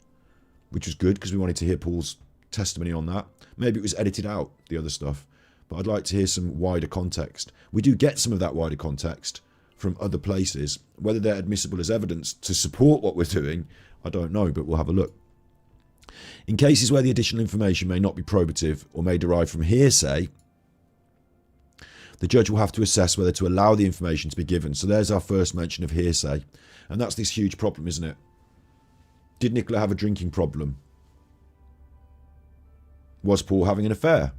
which was good because we wanted to hear Paul's testimony on that. Maybe it was edited out, the other stuff, but I'd like to hear some wider context. We do get some of that wider context from other places. Whether they're admissible as evidence to support what we're doing, I don't know, but we'll have a look. In cases where the additional information may not be probative or may derive from hearsay, the judge will have to assess whether to allow the information to be given. So there's our first mention of hearsay. And that's this huge problem, isn't it? Did Nicola have a drinking problem? Was Paul having an affair?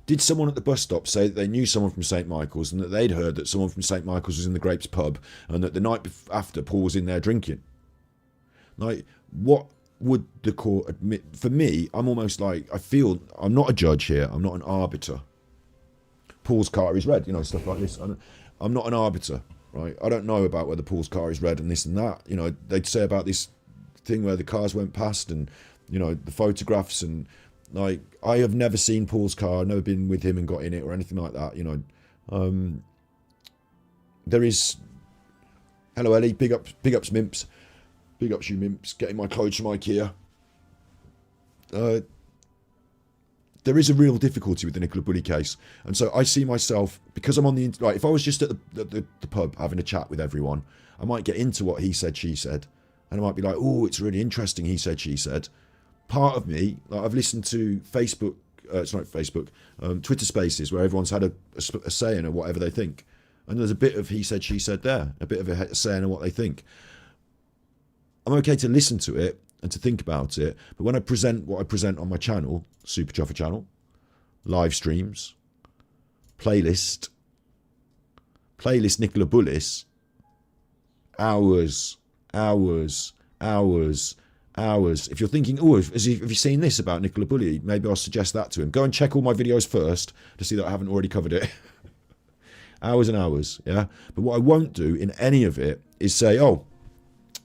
Did someone at the bus stop say that they knew someone from St Michael's and that they'd heard that someone from St Michael's was in the Grapes pub and that the night after Paul was in there drinking? Like, what would the court admit? For me, I'm almost like, I feel, I'm not a judge here, I'm not an arbiter. Paul's car is red, you know, stuff like this. I'm not an arbiter, right? I don't know about whether Paul's car is red and this and that. You know, they'd say about this thing where the cars went past and, you know, the photographs and, like, I have never seen Paul's car, I've never been with him and got in it or anything like that, you know. There is... Hello, Ellie. Big ups, Mimps. Big ups, you Mimps. Getting my clothes from IKEA. There is a real difficulty with the Nicola Bulley case. And so I see myself, because I'm on the... Like, if I was just at the pub having a chat with everyone, I might get into what he said, she said. And I might be like, oh, it's really interesting, he said, she said. Part of me, like, I've listened to Facebook... it's not Facebook. Twitter Spaces, where everyone's had a say in whatever they think. And there's a bit of he said, she said there. A bit of a say in what they think. I'm okay to listen to it and to think about it, but when I present what I present on my channel, Super Chuffer channel, live streams, playlist Nicola Bullis, hours. If you're thinking, oh, have you seen this about Nicola Bulley? Maybe I'll suggest that to him. Go and check all my videos first to see that I haven't already covered it. Hours and hours, yeah? But what I won't do in any of it is say, oh,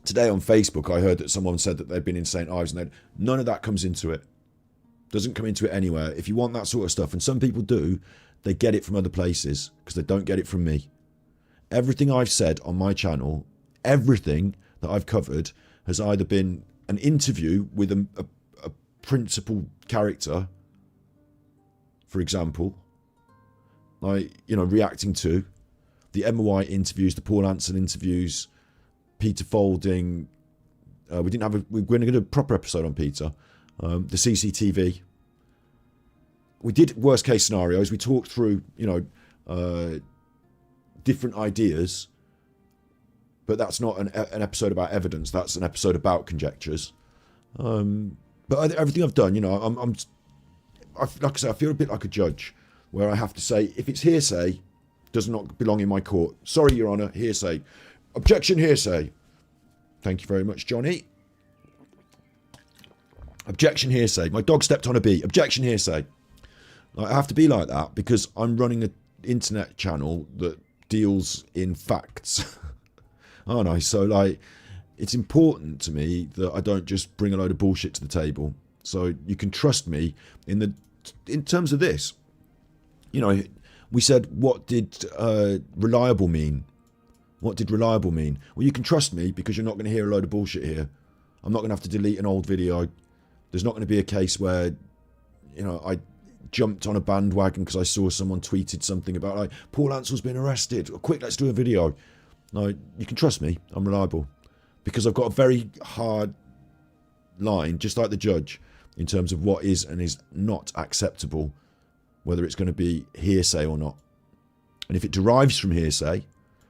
today on Facebook I heard that someone said that they'd been in St. Ives, and none of that comes into it. Doesn't come into it anywhere. If you want that sort of stuff, and some people do, they get it from other places because they don't get it from me. Everything I've said on my channel, everything that I've covered has either been an interview with a principal character, for example, like, you know, reacting to the Emma White interviews, the Paul Anson interviews, Peter Folding. We're going to do a proper episode on Peter. The CCTV. We did worst case scenarios. We talked through, you know, different ideas. But that's not an episode about evidence. That's an episode about conjectures. But everything I've done, you know, like I say, I feel a bit like a judge, where I have to say, if it's hearsay, does not belong in my court. Sorry, Your Honour, hearsay. Objection, hearsay. Thank you very much, Johnny. Objection, hearsay. My dog stepped on a bee. Objection, hearsay. I have to be like that because I'm running an internet channel that deals in facts. Aren't I? So, like, it's important to me that I don't just bring a load of bullshit to the table. So you can trust me in terms of this. You know, we said, what did reliable mean? What did reliable mean? Well, you can trust me because you're not going to hear a load of bullshit here. I'm not going to have to delete an old video. There's not going to be a case where, you know, I jumped on a bandwagon because I saw someone tweeted something about, like, Paul Ansell's been arrested. Quick, let's do a video. No, you can trust me. I'm reliable. Because I've got a very hard line, just like the judge, in terms of what is and is not acceptable, whether it's going to be hearsay or not. And if it derives from hearsay,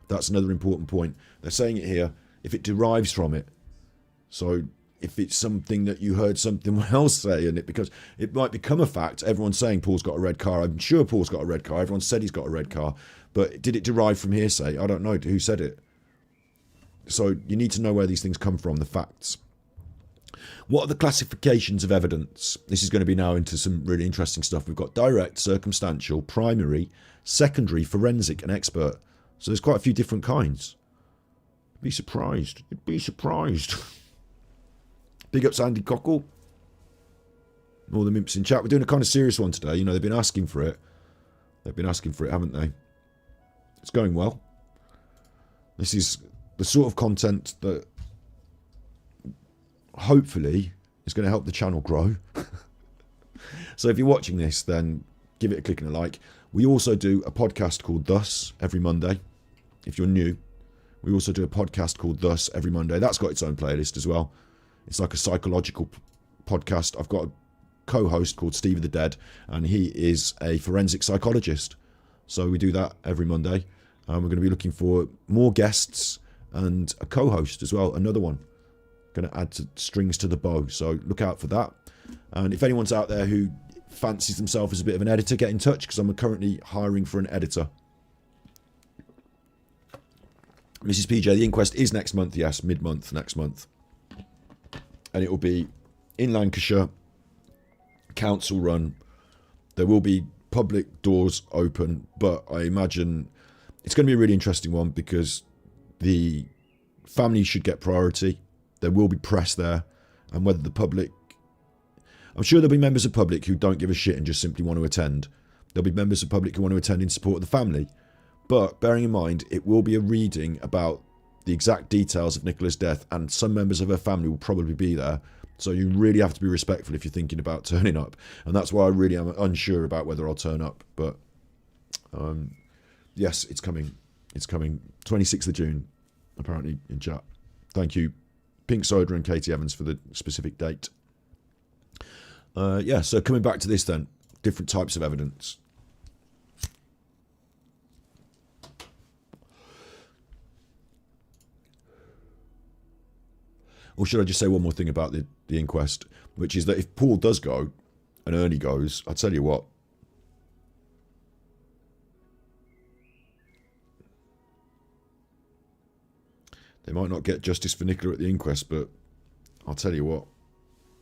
that's another important point. They're saying it here, if it derives from it. So if it's something that you heard something else say, and because it might become a fact, everyone's saying Paul's got a red car. I'm sure Paul's got a red car. Everyone said he's got a red car. But did it derive from hearsay? I don't know who said it. So you need to know where these things come from, the facts. What are the classifications of evidence? This is going to be now into some really interesting stuff. We've got direct, circumstantial, primary, secondary, forensic, and expert. So there's quite a few different kinds. Be surprised. You'd be surprised. Big up Sandy Cockle. All the Mimps in chat. We're doing a kind of serious one today. You know, they've been asking for it. They've been asking for it, haven't they? It's going well. This is the sort of content that hopefully is going to help the channel grow. So if you're watching this, then give it a click and a like. We also do a podcast called Thus every Monday. If you're new, we also do a podcast called Thus every Monday. That's got its own playlist as well. It's like a psychological podcast. I've got a co-host called Steve of the Dead, and he is a forensic psychologist. So we do that every Monday. We're going to be looking for more guests and a co-host as well, another one. Going to add strings to the bow, so look out for that. And if anyone's out there who fancies themselves as a bit of an editor, get in touch, because I'm currently hiring for an editor. Mrs. PJ, the inquest is next month, yes, mid-month next month. And it will be in Lancashire, council run. There will be public doors open, but I imagine it's going to be a really interesting one because the family should get priority. There will be press there, and whether the public, I'm sure there'll be members of public who don't give a shit and just simply want to attend. There'll be members of public who want to attend in support of the family. But bearing in mind, it will be a reading about the exact details of Nicola's death, and some members of her family will probably be there. So you really have to be respectful if you're thinking about turning up. And that's why I really am unsure about whether I'll turn up. But yes, it's coming. It's coming. 26th of June, apparently, in chat. Thank you, Pink Soda and Katie Evans, for the specific date. Yeah, so coming back to this then, different types of evidence. Or should I just say one more thing about the inquest, which is that if Paul does go and Ernie goes, I'll tell you what, they might not get justice for Nicola at the inquest, but I'll tell you what,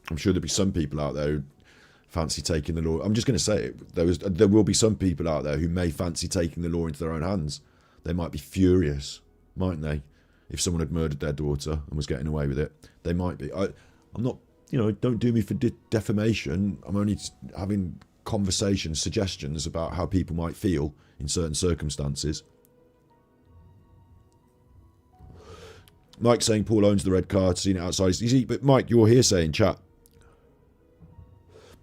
I'm sure there'll be some people out there who fancy taking the law. I'm just going to say it. There will be some people out there who may fancy taking the law into their own hands. They might be furious, mightn't they? If someone had murdered their daughter and was getting away with it, they might be. I'm not, don't do me for defamation. I'm only having conversations, suggestions about how people might feel in certain circumstances. Mike saying Paul owns the red car, seen it outside. But Mike, you're hearsay in chat.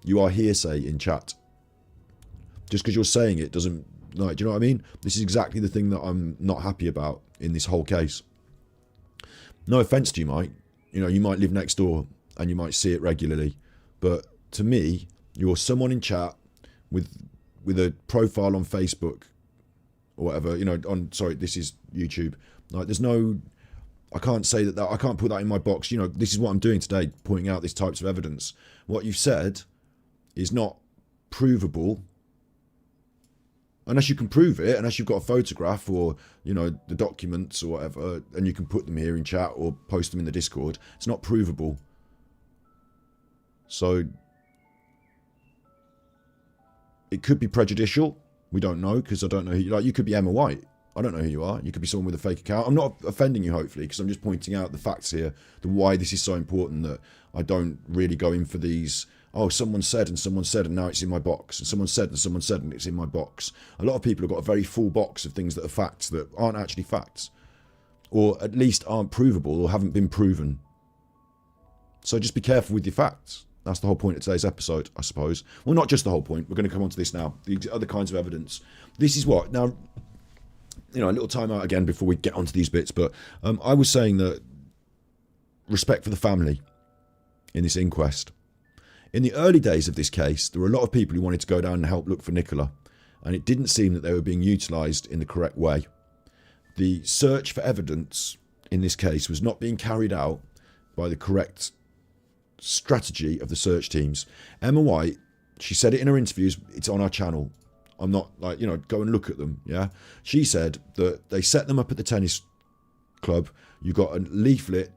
You are hearsay in chat. Just because you're saying it doesn't, do you know what I mean? This is exactly the thing that I'm not happy about in this whole case. No offence to you, Mike. You might live next door and you might see it regularly. But to me, you're someone in chat with a profile on Facebook or whatever, sorry, this is YouTube. Like, there's no, I can't say that I can't put that in my box. This is what I'm doing today, pointing out these types of evidence. What you've said is not provable unless you can prove it, unless you've got a photograph or, the documents or whatever, and you can put them here in chat or post them in the Discord. It's not provable. So it could be prejudicial. We don't know, because I don't know who you could be Emma White. I don't know who you are. You could be someone with a fake account. I'm not offending you, hopefully, because I'm just pointing out the facts here, why this is so important, that I don't really go in for these, someone said and now it's in my box, and someone said and it's in my box. A lot of people have got a very full box of things that are facts that aren't actually facts, or at least aren't provable or haven't been proven. So just be careful with your facts. That's the whole point of today's episode, I suppose. Well, not just the whole point. We're going to come on to this now. The other kinds of evidence. This is what now. A little time out again before we get onto these bits, but I was saying that respect for the family in this inquest. In the early days of this case, there were a lot of people who wanted to go down and help look for Nicola, and it didn't seem that they were being utilised in the correct way. The search for evidence in this case was not being carried out by the correct strategy of the search teams. Emma White, she said it in her interviews, it's on our channel. I'm not like, go and look at them, yeah? She said that they set them up at the tennis club. You got a leaflet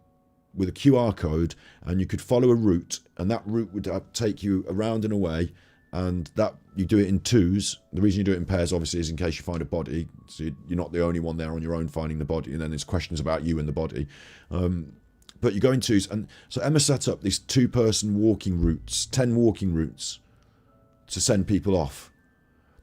with a QR code, and you could follow a route, and that route would take you around and away, and that you do it in twos. The reason you do it in pairs, obviously, is in case you find a body, so you're not the only one there on your own finding the body, and then there's questions about you and the body. But you go in twos, and so Emma set up these 2-person walking routes, 10 walking routes, to send people off.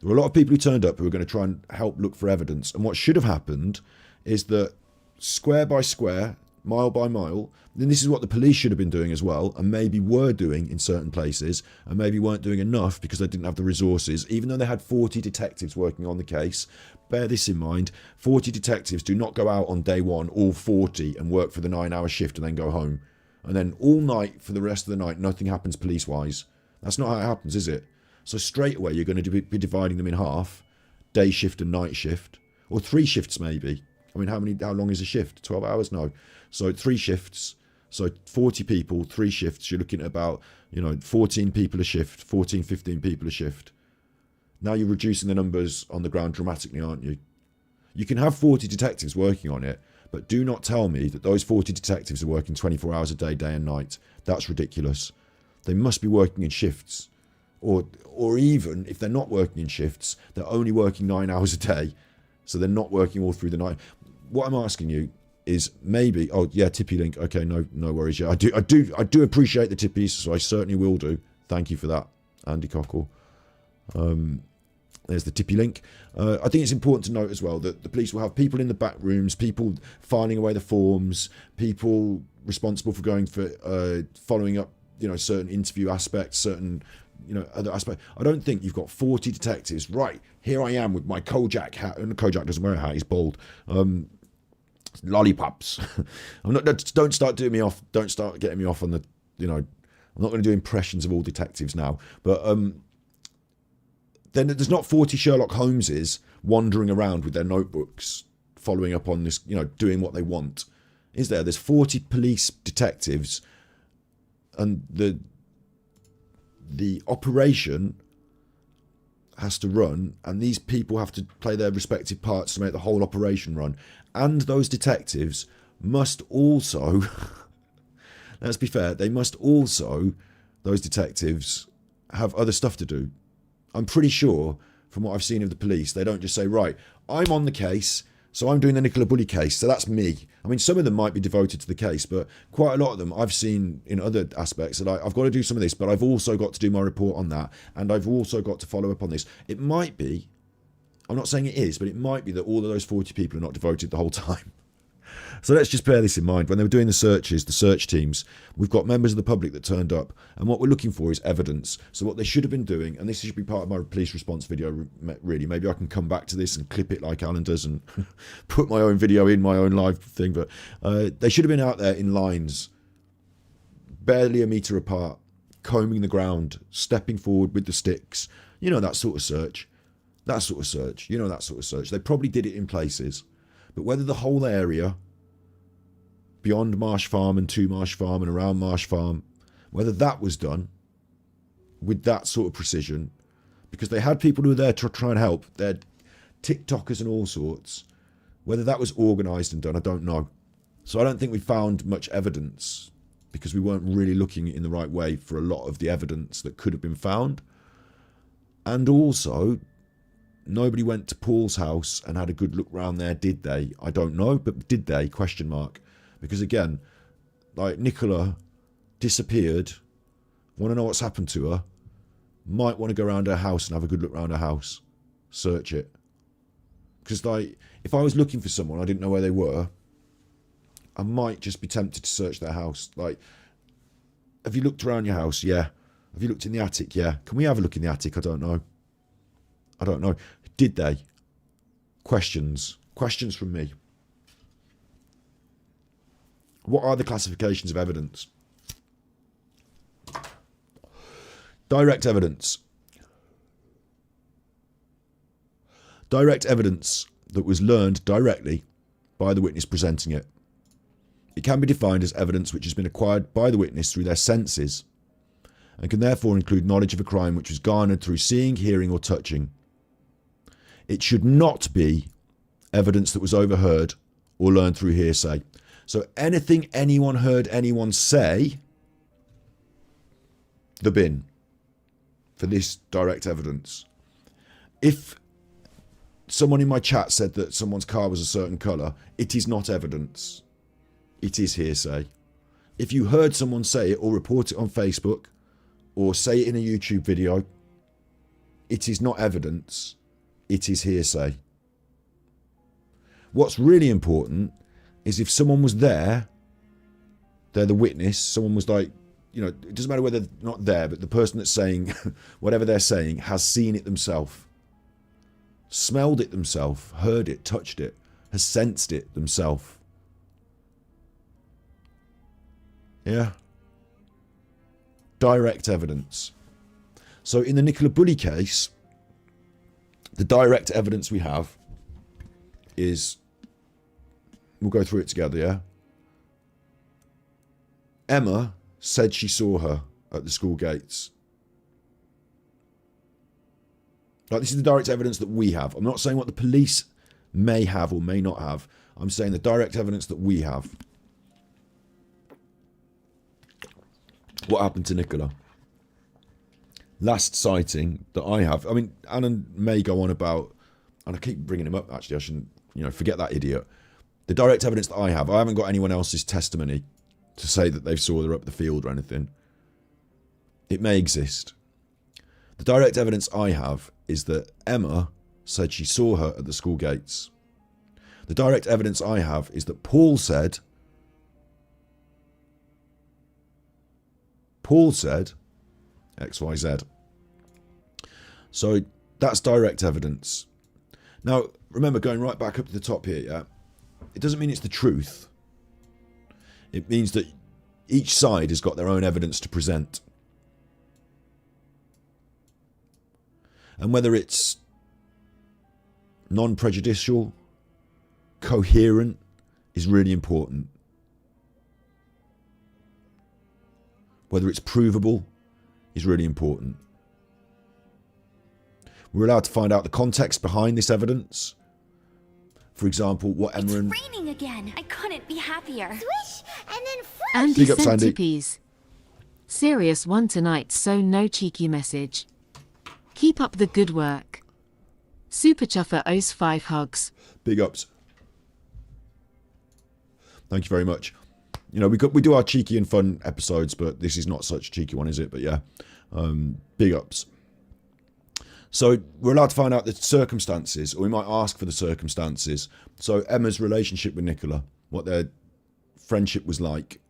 There were a lot of people who turned up who were going to try and help look for evidence. And what should have happened is that square by square, mile by mile, then this is what the police should have been doing as well, and maybe were doing in certain places, and maybe weren't doing enough because they didn't have the resources. Even though they had 40 detectives working on the case, bear this in mind, 40 detectives do not go out on day one, all 40, and work for the 9-hour shift and then go home. And then all night, for the rest of the night, nothing happens police-wise. That's not how it happens, is it? So straight away, you're going to be dividing them in half, day shift and night shift, or 3 shifts maybe. I mean, how long is a shift? 12 hours? No. So 3 shifts. So 40 people, 3 shifts. You're looking at about, 14 people a shift, 14, 15 people a shift. Now you're reducing the numbers on the ground dramatically, aren't you? You can have 40 detectives working on it, but do not tell me that those 40 detectives are working 24 hours a day, day and night. That's ridiculous. They must be working in shifts. or even if they're not working in shifts, they're only working 9 hours a day, so they're not working all through the night. What I'm asking you is maybe, oh yeah, tippy link, okay, no worries. Yeah, I do appreciate the tippies, so I certainly will do. Thank you for that, Andy Cockle. There's the tippy link. I think it's important to note as well that the police will have people in the back rooms, people filing away the forms, people responsible for going for following up, certain interview aspects, certain, other aspects. I don't think you've got 40 detectives. Right, here I am with my Kojak hat, and Kojak doesn't wear a hat, he's bald. Lollipops. Don't start doing me off. Don't start getting me off on the, I'm not going to do impressions of all detectives now, but then there's not 40 Sherlock Holmeses wandering around with their notebooks, following up on this, doing what they want. Is there? There's 40 police detectives, and the operation has to run, and these people have to play their respective parts to make the whole operation run. And those detectives must also, let's be fair, those detectives have other stuff to do. I'm pretty sure, from what I've seen of the police, they don't just say, right, I'm on the case, so I'm doing the Nicola Bulley case, so that's me. I mean, some of them might be devoted to the case, but quite a lot of them I've seen in other aspects that I've got to do some of this, but I've also got to do my report on that, and I've also got to follow up on this. It might be, I'm not saying it is, but it might be that all of those 40 people are not devoted the whole time. So let's just bear this in mind. When they were doing the searches, the search teams, we've got members of the public that turned up, and what we're looking for is evidence. So what they should have been doing, and this should be part of my police response video, really, maybe I can come back to this and clip it like Alan does and put my own video in, my own live thing, but they should have been out there in lines, barely a metre apart, combing the ground, stepping forward with the sticks, that sort of search. That sort of search. That sort of search. They probably did it in places. But whether the whole area, beyond Marsh Farm and to Marsh Farm and around Marsh Farm, whether that was done with that sort of precision, because they had people who were there to try and help, they're TikTokers and all sorts, whether that was organised and done, I don't know. So I don't think we found much evidence, because we weren't really looking in the right way for a lot of the evidence that could have been found. And also, nobody went to Paul's house and had a good look round there, did they? I don't know, but did they? Question mark. Because again, like Nicola disappeared, want to know what's happened to her, might want to go around her house and have a good look around her house, search it. Because like, if I was looking for someone, I didn't know where they were, I might just be tempted to search their house. Like, have you looked around your house? Yeah. Have you looked in the attic? Yeah. Can we have a look in the attic? I don't know. Did they? Questions from me. What are the classifications of evidence? Direct evidence. Direct evidence that was learned directly by the witness presenting it. It can be defined as evidence which has been acquired by the witness through their senses, and can therefore include knowledge of a crime which was garnered through seeing, hearing or touching. It should not be evidence that was overheard or learned through hearsay. So anything anyone heard anyone say, the bin for this direct evidence. If someone in my chat said that someone's car was a certain colour, it is not evidence. It is hearsay. If you heard someone say it or report it on Facebook or say it in a YouTube video, it is not evidence. It is hearsay. What's really important is if someone was there, they're the witness, someone was like, it doesn't matter whether they're not there, but the person that's saying whatever they're saying has seen it themselves, smelled it themselves, heard it, touched it, has sensed it themselves. Yeah. Direct evidence. So in the Nicola Bulley case, the direct evidence we have is, we'll go through it together, yeah? Emma said she saw her at the school gates. Like, this is the direct evidence that we have. I'm not saying what the police may have or may not have. I'm saying the direct evidence that we have. What happened to Nicola? last sighting that I have, I mean, Anna may go on about, and I keep bringing him up, actually, I shouldn't, forget that idiot. The direct evidence that I haven't got anyone else's testimony to say that they saw her up the field or anything. It may exist. The direct evidence I have is that Emma said she saw her at the school gates. The direct evidence I have is that Paul said XYZ. So that's direct evidence. Now, remember, going right back up to the top here, yeah, it doesn't mean it's the truth. It means that each side has got their own evidence to present. And whether it's non-prejudicial, coherent, is really important. Whether it's provable is really important. We're allowed to find out the context behind this evidence. For example, what Emma and... It's raining again. I couldn't be happier. Swish, and then whoosh. Andy Big up, Sandy. Centipede. Serious one tonight, so no cheeky message. Keep up the good work. Super Chuffer owes 5 hugs. Big ups. Thank you very much. We do our cheeky and fun episodes, but this is not such a cheeky one, is it? But yeah, big ups. So we're allowed to find out the circumstances, or we might ask for the circumstances. So Emma's relationship with Nicola, what their friendship was like,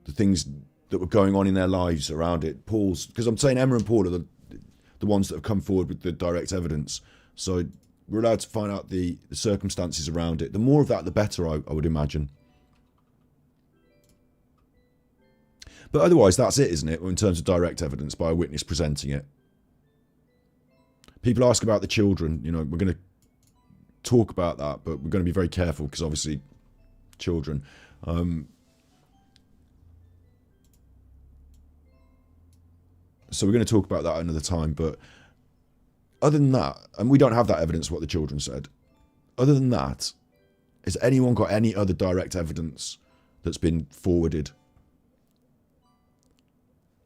the things that were going on in their lives around it. Paul's, because I'm saying Emma and Paul are the ones that have come forward with the direct evidence. So we're allowed to find out the circumstances around it. The more of that, the better, I would imagine. But otherwise, that's it, isn't it, in terms of direct evidence by a witness presenting it. People ask about the children. We're going to talk about that, but we're going to be very careful because obviously children. So we're going to talk about that another time. But other than that, and we don't have that evidence what the children said. Other than that, has anyone got any other direct evidence that's been forwarded?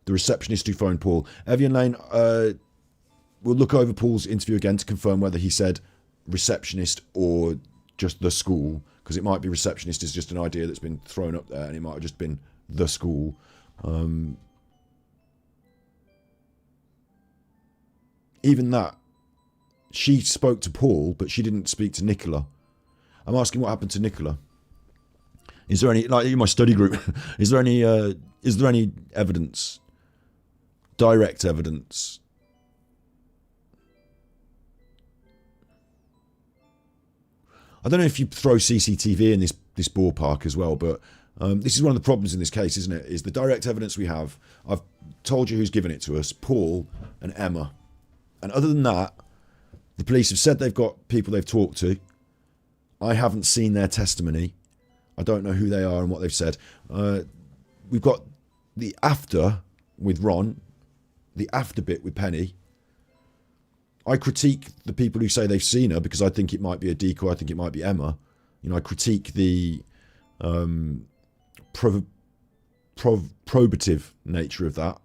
The receptionist who phoned Paul. Evian Lane, we'll look over Paul's interview again to confirm whether he said receptionist or just the school, because it might be receptionist is just an idea that's been thrown up there, and it might have just been the school. Even that, she spoke to Paul, but she didn't speak to Nicola. I'm asking what happened to Nicola. Is there any, like in my study group, is there any evidence, direct evidence? I don't know if you throw CCTV in this ballpark as well, but this is one of the problems in this case, isn't it? Is the direct evidence we have. I've told you who's given it to us, Paul and Emma. And other than that, the police have said they've got people they've talked to. I haven't seen their testimony. I don't know who they are and what they've said. We've got the after with Ron, the after bit with Penny. I critique the people who say they've seen her because I think it might be a decoy. I think it might be Emma. I critique the probative nature of that.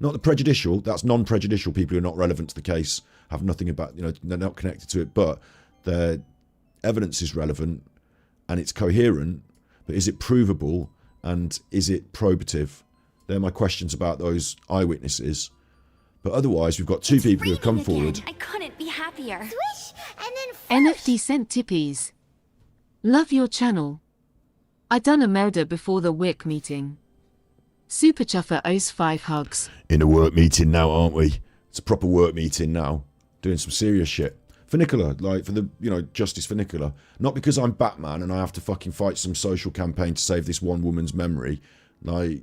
Not the prejudicial. That's non-prejudicial. People who are not relevant to the case, have nothing about, they're not connected to it. But their evidence is relevant and it's coherent. But is it provable and is it probative? They're my questions about those eyewitnesses. But otherwise, we've got two people who have come forward. I couldn't be happier. Swish, and then whoosh. NFT sent tippies. Love your channel. I done a murder before the work meeting. Super Chuffer owes 5 hugs. In a work meeting now, aren't we? It's a proper work meeting now. Doing some serious shit. For Nicola, like for the, justice for Nicola. Not because I'm Batman and I have to fucking fight some social campaign to save this one woman's memory. Like,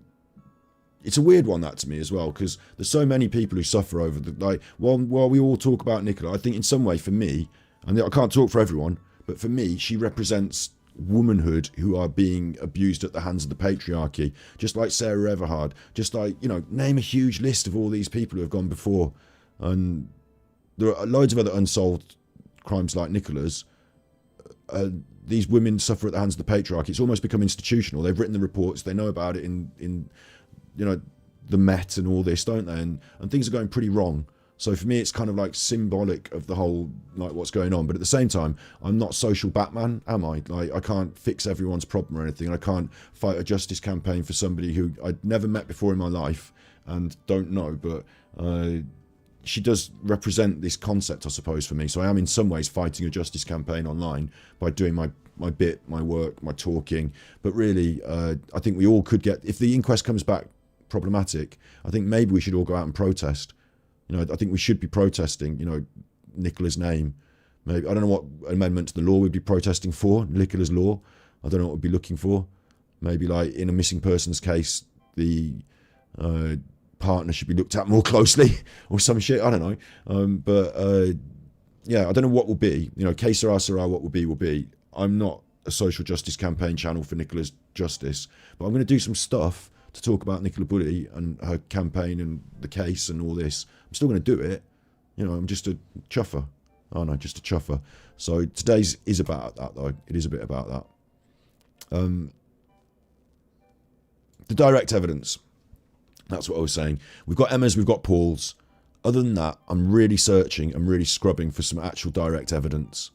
it's a weird one, that, to me as well, because there's so many people who suffer over the, like, while we all talk about Nicola, I think in some way for me, and I can't talk for everyone, but for me, she represents womanhood who are being abused at the hands of the patriarchy, just like Sarah Everhard, just like, name a huge list of all these people who have gone before. And there are loads of other unsolved crimes like Nicola's. These women suffer at the hands of the patriarchy. It's almost become institutional. They've written the reports, they know about it in the Met and all this, don't they? And things are going pretty wrong. So for me, it's kind of like symbolic of the whole, like, what's going on. But at the same time, I'm not social Batman, am I? Like, I can't fix everyone's problem or anything. I can't fight a justice campaign for somebody who I'd never met before in my life and don't know. But she does represent this concept, I suppose, for me. So I am in some ways fighting a justice campaign online by doing my bit, my work, my talking. But really, I think we all could get, if the inquest comes back problematic, I think maybe we should all go out and protest. You know, I think we should be protesting, you know, Nicola's name. Maybe, I don't know what amendment to the law we'd be protesting for, Nicola's law. I don't know what we'd be looking for. Maybe like in a missing persons case, the partner should be looked at more closely or some shit. I don't know. Yeah, I don't know what will be. You know, que sera, sera, what will be, will be. I'm not a social justice campaign channel for Nicola's justice, but I'm going to do some stuff to talk about Nicola Bulley and her campaign and the case and all this. I'm still going to do it. You know, I'm just a chuffer. Oh no, just a chuffer. So today's is about that, though. It is a bit about that. The direct evidence. That's what I was saying. We've got Emma's, we've got Paul's. Other than that, I'm really searching, I'm really scrubbing for some actual direct evidence.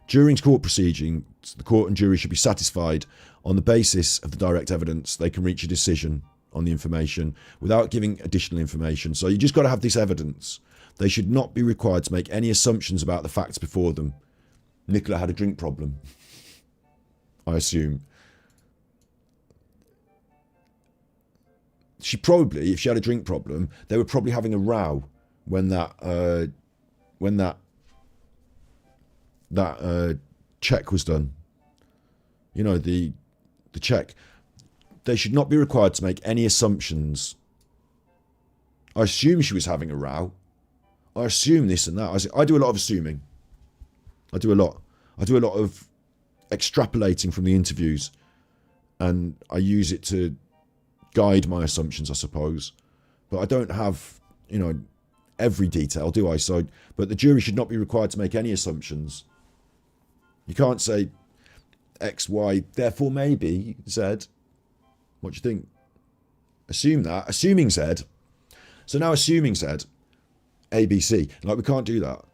During court proceedings, the court and jury should be satisfied on the basis of the direct evidence. They can reach a decision on the information without giving additional information. So you just got to have this evidence. They should not be required to make any assumptions about the facts before them. Nicola had a drink problem, I assume. She probably, if she had a drink problem, they were probably having a row when that check was done. You know, the check. They should not be required to make any assumptions. I assume she was having a row. I assume this and that. I do a lot of assuming. I do a lot of extrapolating from the interviews, and I use it to guide my assumptions, I suppose. But I don't have, you know, every detail, do I? So, but the jury should not be required to make any assumptions. You can't say X, Y, therefore maybe Z. What do you think? Assume that. Assuming Z. So now assuming Z, ABC. Like, we can't do that.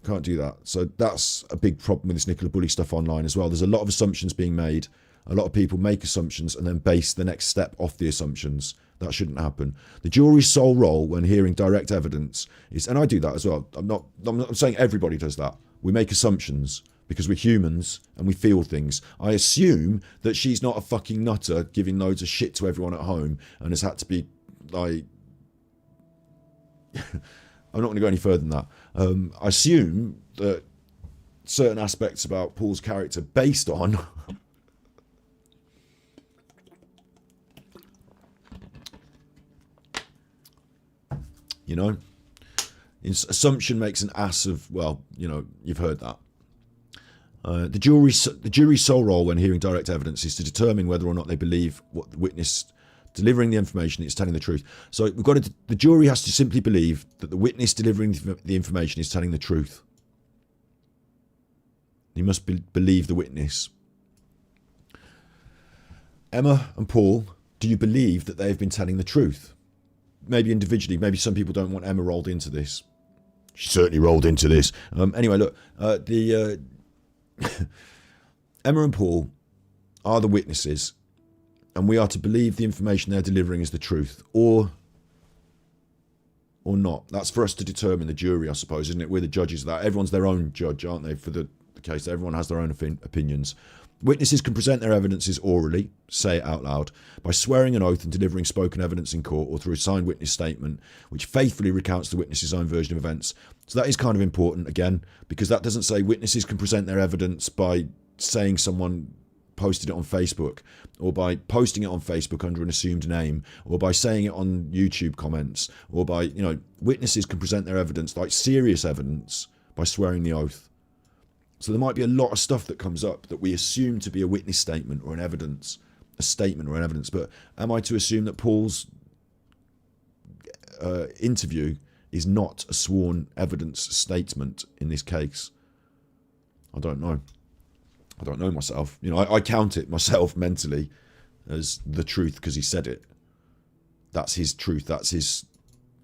Can't do that. So that's a big problem with this Nicola Bulley stuff online as well. There's a lot of assumptions being made. A lot of people make assumptions and then base the next step off the assumptions. That shouldn't happen. The jury's sole role when hearing direct evidence is, and I do that as well. I'm not saying everybody does that. We make assumptions because we're humans and we feel things. I assume that she's not a fucking nutter giving loads of shit to everyone at home and has had to be like, I'm not going to go any further than that. I assume that certain aspects about Paul's character based on you know, assumption makes an ass of, well, you know, you've heard that. The jury's sole role when hearing direct evidence is to determine whether or not they believe what the witness delivering the information is telling the truth. So we've got to, the jury has to simply believe that the witness delivering the information is telling the truth. You must believe the witness. Emma and Paul, do you believe that they have been telling the truth? Maybe individually, maybe some people don't want Emma rolled into this. She certainly rolled into this. Anyway, look, Emma and Paul are the witnesses, and we are to believe the information they're delivering is the truth, or not. That's for us to determine, the jury, I suppose, isn't it? We're the judges of that. Everyone's their own judge, aren't they, for the case? Everyone has their own opinions. Witnesses can present their evidences orally, say it out loud, by swearing an oath and delivering spoken evidence in court, or through a signed witness statement, which faithfully recounts the witness's own version of events. So that is kind of important, again, because that doesn't say witnesses can present their evidence by saying someone posted it on Facebook, or by posting it on Facebook under an assumed name, or by saying it on YouTube comments, or by, you know, witnesses can present their evidence, like serious evidence, by swearing the oath. So there might be a lot of stuff that comes up that we assume to be a witness statement or an evidence, a statement or an evidence. But am I to assume that Paul's interview is not a sworn evidence statement in this case? I don't know. I don't know myself. You know, I count it myself mentally as the truth because he said it. That's his truth. That's his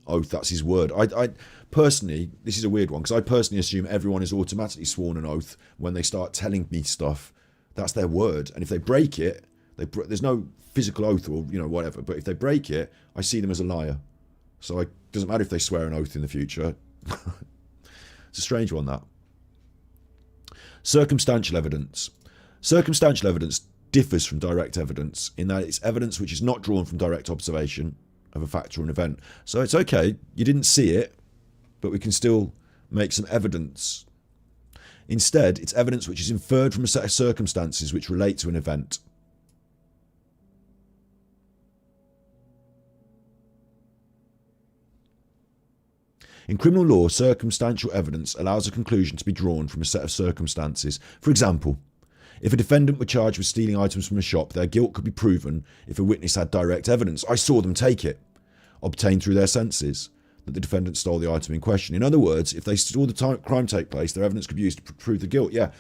oath. That's his word. I personally, this is a weird one, because I personally assume everyone is automatically sworn an oath when they start telling me stuff. That's their word. And if they break it, there's no physical oath or, whatever. But if they break it, I see them as a liar. So it doesn't matter if they swear an oath in the future. It's a strange one, that. Circumstantial evidence. Circumstantial evidence differs from direct evidence in that it's evidence which is not drawn from direct observation of a fact or an event. So it's okay, you didn't see it, but we can still make some evidence. Instead, it's evidence which is inferred from a set of circumstances which relate to an event. In criminal law, circumstantial evidence allows a conclusion to be drawn from a set of circumstances. For example, if a defendant were charged with stealing items from a shop, their guilt could be proven if a witness had direct evidence. I saw them take it, obtained through their senses, that the defendant stole the item in question. In other words, if they saw the crime take place, their evidence could be used to prove the guilt. Yeah,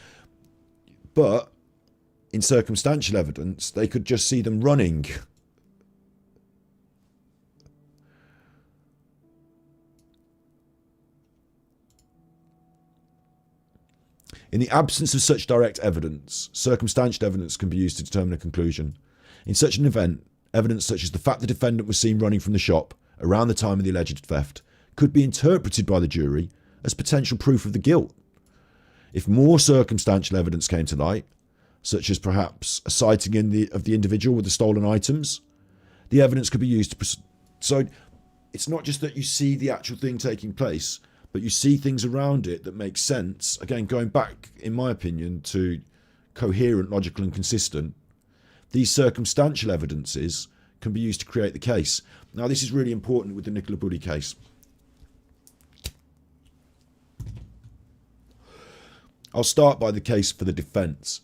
but in circumstantial evidence, they could just see them running. In the absence of such direct evidence, circumstantial evidence can be used to determine a conclusion. In such an event, evidence such as the fact the defendant was seen running from the shop around the time of the alleged theft could be interpreted by the jury as potential proof of the guilt. If more circumstantial evidence came to light, such as perhaps a sighting of the individual with the stolen items, the evidence could be used to... So it's not just that you see the actual thing taking place, but you see things around it that make sense. Again, going back, in my opinion, to coherent, logical and consistent. These circumstantial evidences can be used to create the case. Now, this is really important with the Nicola Bulley case. I'll start by the case for the defence.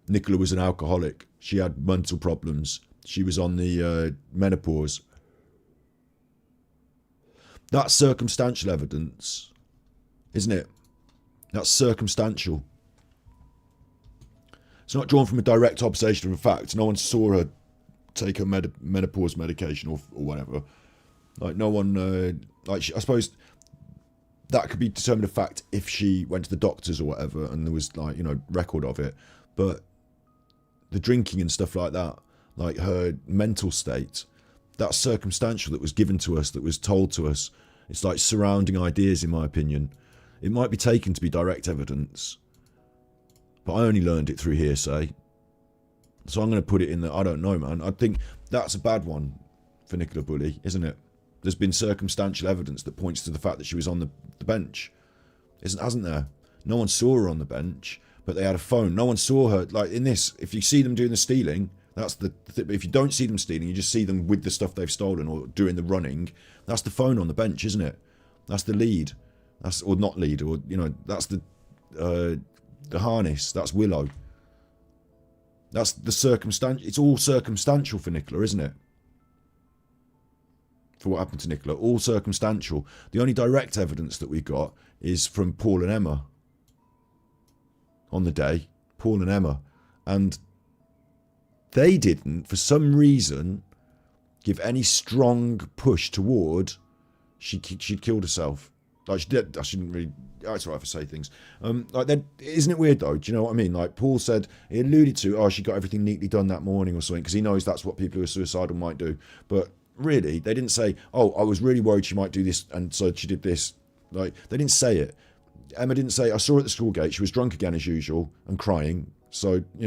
Nicola was an alcoholic. She had mental problems. She was on the menopause. That's circumstantial evidence, isn't it? That's circumstantial. It's not drawn from a direct observation of a fact. No one saw her take her menopause medication or whatever. Like, no one... I suppose that could be determined a fact if she went to the doctors or whatever and there was, record of it. But the drinking and stuff like that, like her mental state, that's circumstantial, that was given to us, that was told to us. It's like surrounding ideas, in my opinion. It might be taken to be direct evidence, but I only learned it through hearsay. So I'm going to put it in the, I don't know, man. I think that's a bad one for Nicola Bulley, isn't it? There's been circumstantial evidence that points to the fact that she was on the bench. Hasn't there? No one saw her on the bench, but they had a phone. No one saw her. Like in this, if you see them doing the stealing, that's the thing. But if you don't see them stealing, you just see them with the stuff they've stolen or doing the running. That's the phone on the bench, isn't it? That's the lead. That's, or not lead, or that's the harness. That's Willow. That's the circumstantial. It's all circumstantial for Nicola, isn't it? For what happened to Nicola, all circumstantial. The only direct evidence that we got is from Paul and Emma on the day. Paul and Emma, and they didn't, for some reason, give any strong push toward she'd killed herself. Like she did. I shouldn't really. It's all right if I say things. Isn't it weird though? Do you know what I mean? Like Paul said, he alluded to, she got everything neatly done that morning or something, because he knows that's what people who are suicidal might do. But really, they didn't say, I was really worried she might do this, and so she did this. Like, they didn't say it. Emma didn't say, I saw her at the school gate, she was drunk again as usual and crying, so I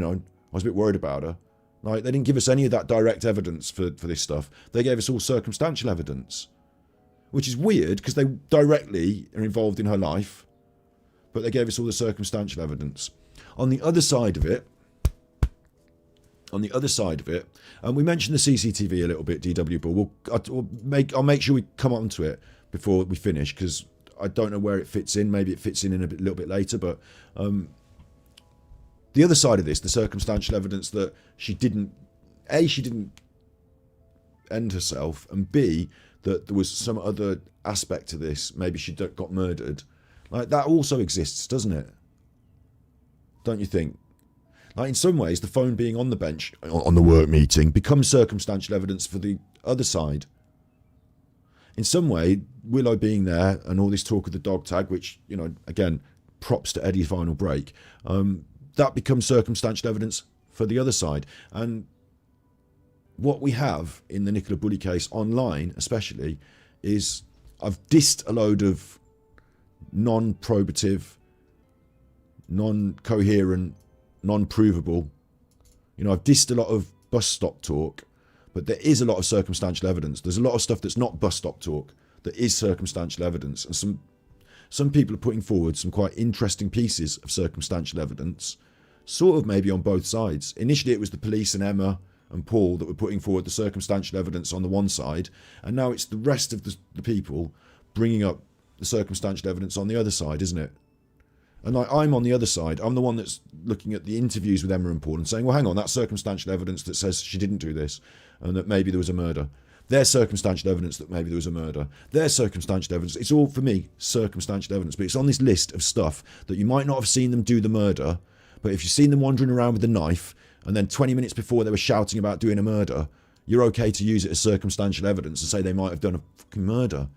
was a bit worried about her. Like, they didn't give us any of that direct evidence for this stuff. They gave us all circumstantial evidence, which is weird because they directly are involved in her life, but they gave us all the circumstantial evidence. On the other side of it, and we mentioned the CCTV a little bit, DW, but I'll make sure we come on to it before we finish, because I don't know where it fits in. Maybe it fits in a little bit later, but the other side of this, the circumstantial evidence that she didn't end herself, and B, that there was some other aspect to this. Maybe she got murdered. Like, that also exists, doesn't it? Don't you think? Like, in some ways, the phone being on the bench, on the work meeting, becomes circumstantial evidence for the other side. in some way, Willow being there and all this talk of the dog tag, which, you know, again, props to Eddie's final break, that becomes circumstantial evidence for the other side. And what we have in the Nicola Bulley case online, especially, is I've dissed a load of non-probative, non-coherent, non-provable. You know, I've dissed a lot of bus stop talk, but there is a lot of circumstantial evidence. There's a lot of stuff that's not bus stop talk that is circumstantial evidence. And some people are putting forward some quite interesting pieces of circumstantial evidence, sort of maybe on both sides. Initially, it was the police and Emma and Paul that were putting forward the circumstantial evidence on the one side, and now it's the rest of the people bringing up the circumstantial evidence on the other side, isn't it? And I'm on the other side. I'm the one that's looking at the interviews with Emma and Paul and saying, well, hang on, that's circumstantial evidence that says she didn't do this and that maybe there was a murder. There's circumstantial evidence that maybe there was a murder. There's circumstantial evidence. It's all, for me, circumstantial evidence. But it's on this list of stuff that you might not have seen them do the murder, but if you've seen them wandering around with a knife and then 20 minutes before they were shouting about doing a murder, you're okay to use it as circumstantial evidence and say they might have done a fucking murder.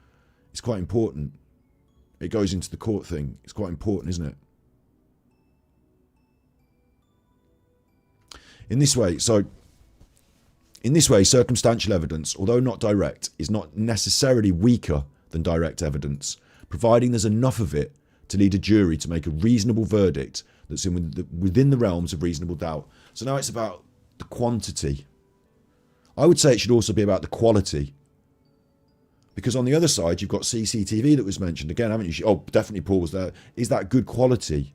It's quite important. It goes into the court thing. It's quite important, isn't it? In this way, circumstantial evidence, although not direct, is not necessarily weaker than direct evidence, providing there's enough of it to lead a jury to make a reasonable verdict that's within the realms of reasonable doubt. So now it's about the quantity. I would say it should also be about the quality. Because on the other side, you've got CCTV that was mentioned again, haven't you? Oh, definitely Paul was there. Is that good quality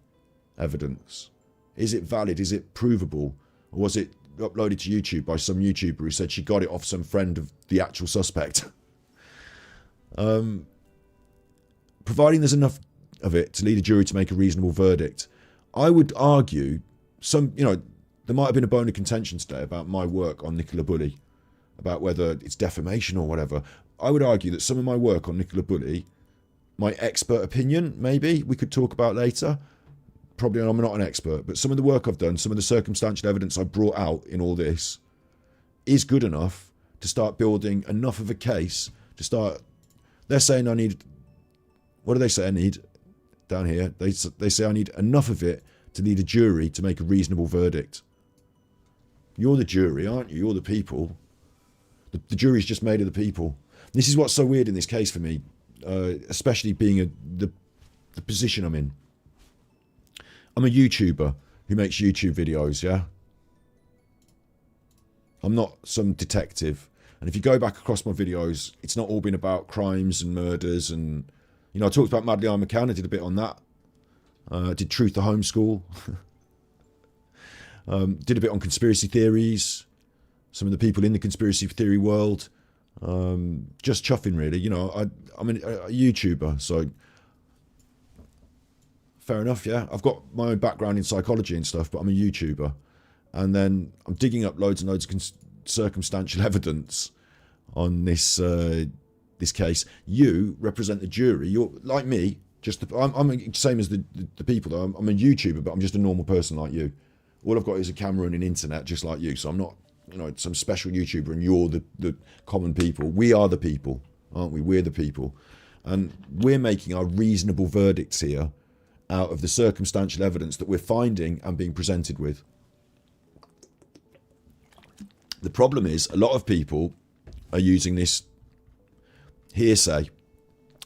evidence? Is it valid? Is it provable? Or was it uploaded to YouTube by some YouTuber who said she got it off some friend of the actual suspect? Providing there's enough of it to lead a jury to make a reasonable verdict. I would argue there might have been a bone of contention today about my work on Nicola Bulley, about whether it's defamation or whatever. I would argue that some of my work on Nicola Bulley, my expert opinion, maybe we could talk about later. Probably I'm not an expert, but some of the work I've done, some of the circumstantial evidence I brought out in all this is good enough to start building enough of a case to start. They're saying I need, what do they say I need down here? They say I need enough of it to lead a jury to make a reasonable verdict. You're the jury, aren't you? You're the people. The jury's just made of the people. This is what's so weird in this case for me, especially being the position I'm in. I'm a YouTuber who makes YouTube videos, yeah? I'm not some detective. And if you go back across my videos, it's not all been about crimes and murders. And, you know, I talked about Madeleine McCann. I did a bit on that. I did Truth to Homeschool. Did a bit on conspiracy theories. Some of the people in the conspiracy theory world. Just chuffing, really. You know, I'm a YouTuber, so... Fair enough, yeah. I've got my own background in psychology and stuff, but I'm a YouTuber. And then I'm digging up loads and loads of circumstantial evidence on this this case. You represent the jury. You're like me. I'm the same as the people. Though. I'm a YouTuber, but I'm just a normal person like you. All I've got is a camera and an internet, just like you. So I'm not, some special YouTuber, and you're the common people. We are the people, aren't we? We're the people, and we're making our reasonable verdicts here out of the circumstantial evidence that we're finding and being presented with. The problem is a lot of people are using this hearsay.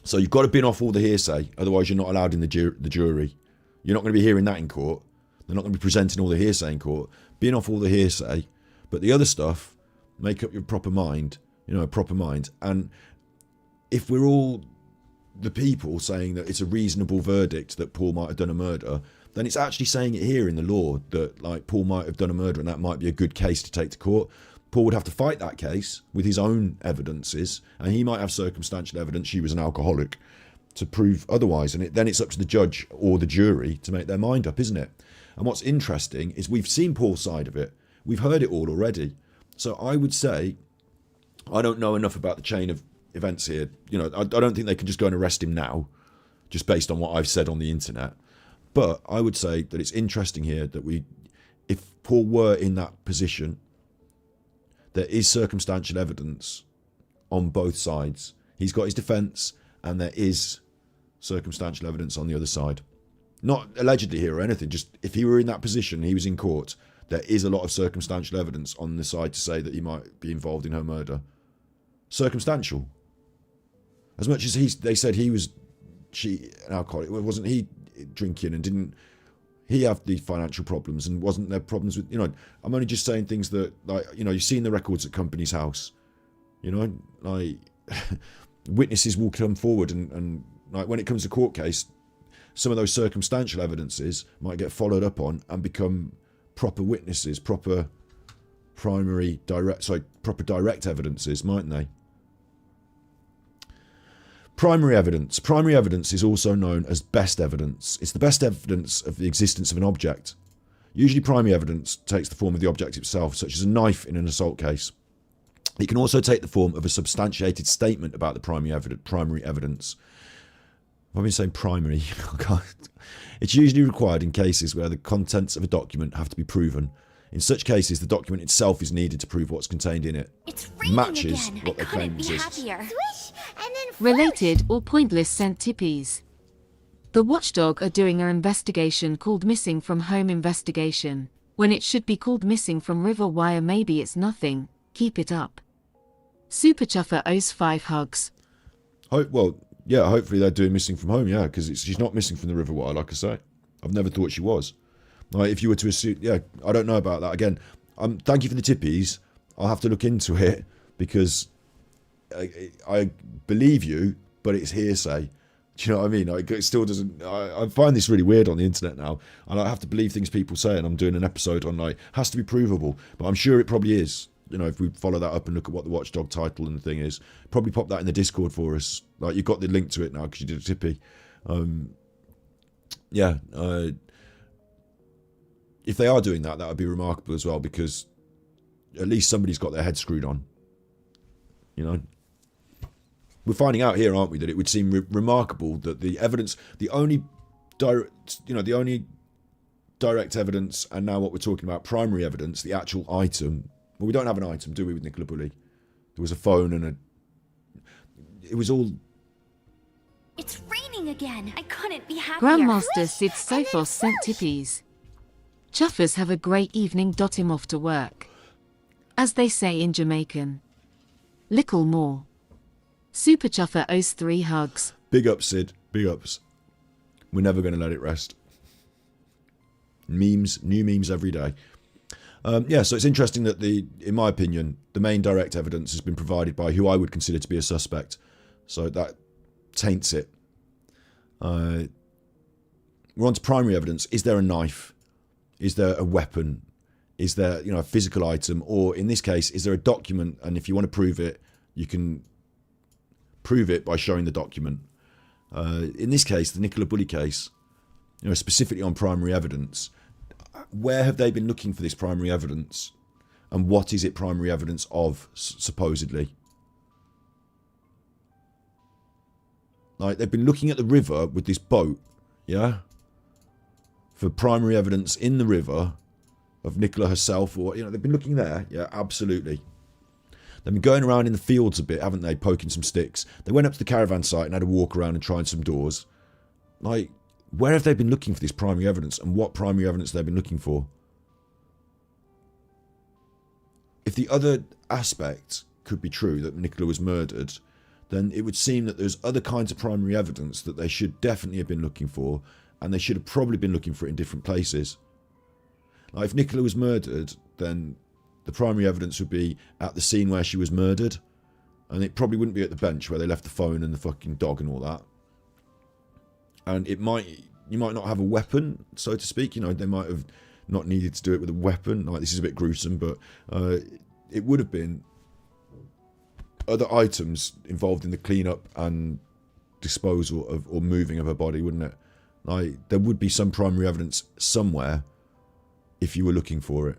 So you've got to bin off all the hearsay, otherwise you're not allowed in the jury. You're not going to be hearing that in court. They're not going to be presenting all the hearsay in court. Bin off all the hearsay, but the other stuff, make up your proper mind, a proper mind. And if we're all the people saying that it's a reasonable verdict that Paul might have done a murder, then it's actually saying it here in the law that like Paul might have done a murder and that might be a good case to take to court. Paul would have to fight that case with his own evidences, and he might have circumstantial evidence she was an alcoholic to prove otherwise, and then it's up to the judge or the jury to make their mind up, isn't it? And what's interesting is we've seen Paul's side of it. We've heard it all already. So I would say I don't know enough about the chain of events here. I don't think they can just go and arrest him now, just based on what I've said on the internet. But I would say that it's interesting here that if Paul were in that position, there is circumstantial evidence on both sides. He's got his defence, and there is circumstantial evidence on the other side. Not allegedly here or anything, just if he were in that position, he was in court, there is a lot of circumstantial evidence on the side to say that he might be involved in her murder. Circumstantial. As much as they said he was an alcoholic, wasn't he drinking and didn't he have the financial problems, and wasn't there problems with, I'm only just saying things that, like, you've seen the records at Companies House, like witnesses will come forward and like when it comes to court case, some of those circumstantial evidences might get followed up on and become proper witnesses, proper direct evidences, mightn't they? Primary evidence. Primary evidence is also known as best evidence. It's the best evidence of the existence of an object. Usually primary evidence takes the form of the object itself, such as a knife in an assault case. It can also take the form of a substantiated statement about the primary evidence. I've been saying primary. It's usually required in cases where the contents of a document have to be proven. In such cases, the document itself is needed to prove what's contained in it. It's raining Matches again. what I they claim couldn't be exists. happier. Swish, and then Related or pointless sent tippies. The watchdog are doing an investigation called Missing from Home Investigation, when it should be called Missing from River Wire. Maybe it's nothing. Keep it up. Super Chuffer owes 5 hugs. Hopefully they're doing Missing from Home, because she's not missing from the River Wire, like I say. I've never thought she was. Like, if you were to assume, I don't know about that. Again, thank you for the tippies. I'll have to look into it, because I believe you, but it's hearsay. Do you know what I mean? Like, it still doesn't. I find this really weird on the internet now, and I have to believe things people say. And I'm doing an episode on has to be provable, but I'm sure it probably is. If we follow that up and look at what the Watchdog title and the thing is, probably pop that in the Discord for us. Like, you've got the link to it now because you did a tippy. If they are doing that, that would be remarkable as well, because at least somebody's got their head screwed on. We're finding out here, aren't we, that it would seem remarkable that the evidence, the only direct evidence, and now what we're talking about, primary evidence, the actual item. Well, we don't have an item, do we, with Nicola Bulley? There was a phone and it was all... It's raining again. I couldn't be happier. Grandmaster Sid Sophos sent tippies. Chuffers have a great evening. Him off to work. As they say in Jamaican. Lickle more. Super Chuffer owes 3 hugs. Big ups, Sid. Big ups. We're never going to let it rest. Memes, new memes every day. So it's interesting that in my opinion, the main direct evidence has been provided by who I would consider to be a suspect. So that taints it. We're on to primary evidence. Is there a knife? Is there a weapon? Is there, a physical item? Or in this case, is there a document? And if you want to prove it, you can prove it by showing the document. In this case, the Nicola Bulley case, specifically on primary evidence, where have they been looking for this primary evidence? And what is it primary evidence of, supposedly? Like, they've been looking at the river with this boat, for primary evidence in the river of Nicola herself, or, they've been looking there. Yeah, absolutely. They've been going around in the fields a bit, haven't they, poking some sticks. They went up to the caravan site and had a walk around and tried some doors. Like, where have they been looking for this primary evidence, and what primary evidence they've been looking for? If the other aspect could be true, that Nicola was murdered, then it would seem that there's other kinds of primary evidence that they should definitely have been looking for, and they should have probably been looking for it in different places. Like, if Nicola was murdered, then the primary evidence would be at the scene where she was murdered, and it probably wouldn't be at the bench where they left the phone and the fucking dog and all that. And you might not have a weapon, so to speak. They might have not needed to do it with a weapon. Like, this is a bit gruesome, but it would have been other items involved in the cleanup and disposal of, or moving of her body, wouldn't it? Like, there would be some primary evidence somewhere if you were looking for it.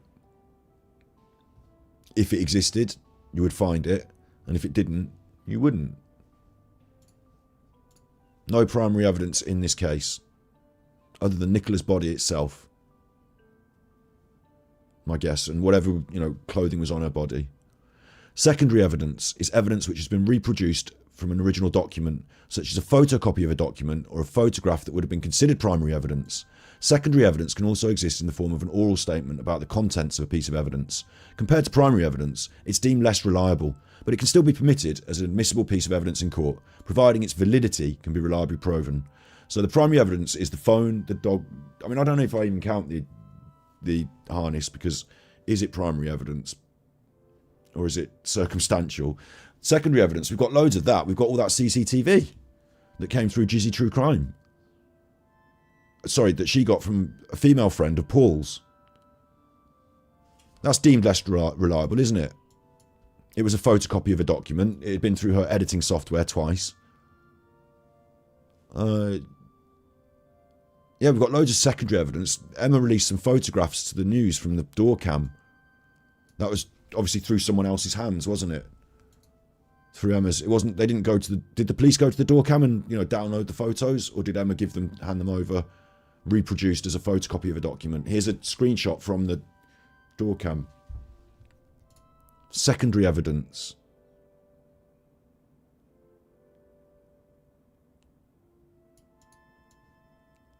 If it existed, you would find it, and if it didn't, you wouldn't. No primary evidence in this case, other than Nicola's body itself, my guess, and whatever, clothing was on her body. Secondary evidence is evidence which has been reproduced from an original document, such as a photocopy of a document or a photograph that would have been considered primary evidence. Secondary evidence can also exist in the form of an oral statement about the contents of a piece of evidence. Compared to primary evidence, it's deemed less reliable, but it can still be permitted as an admissible piece of evidence in court, providing its validity can be reliably proven. So the primary evidence is the phone, the dog. I mean, I don't know if I even count the harness, because is it primary evidence or is it circumstantial? Secondary evidence, we've got loads of that. We've got all that CCTV that came through Jizzy True Crime. Sorry, that she got from a female friend of Paul's. That's deemed less reliable, isn't it? It was a photocopy of a document. It had been through her editing software twice. Yeah, we've got loads of secondary evidence. Emma released some photographs to the news from the door cam. That was obviously through someone else's hands, wasn't it? Through Emma's. It wasn't. They didn't go to the. Did the police go to the door cam and download the photos, or did Emma hand them over, reproduced as a photocopy of a document? Here's a screenshot from the door cam. Secondary evidence.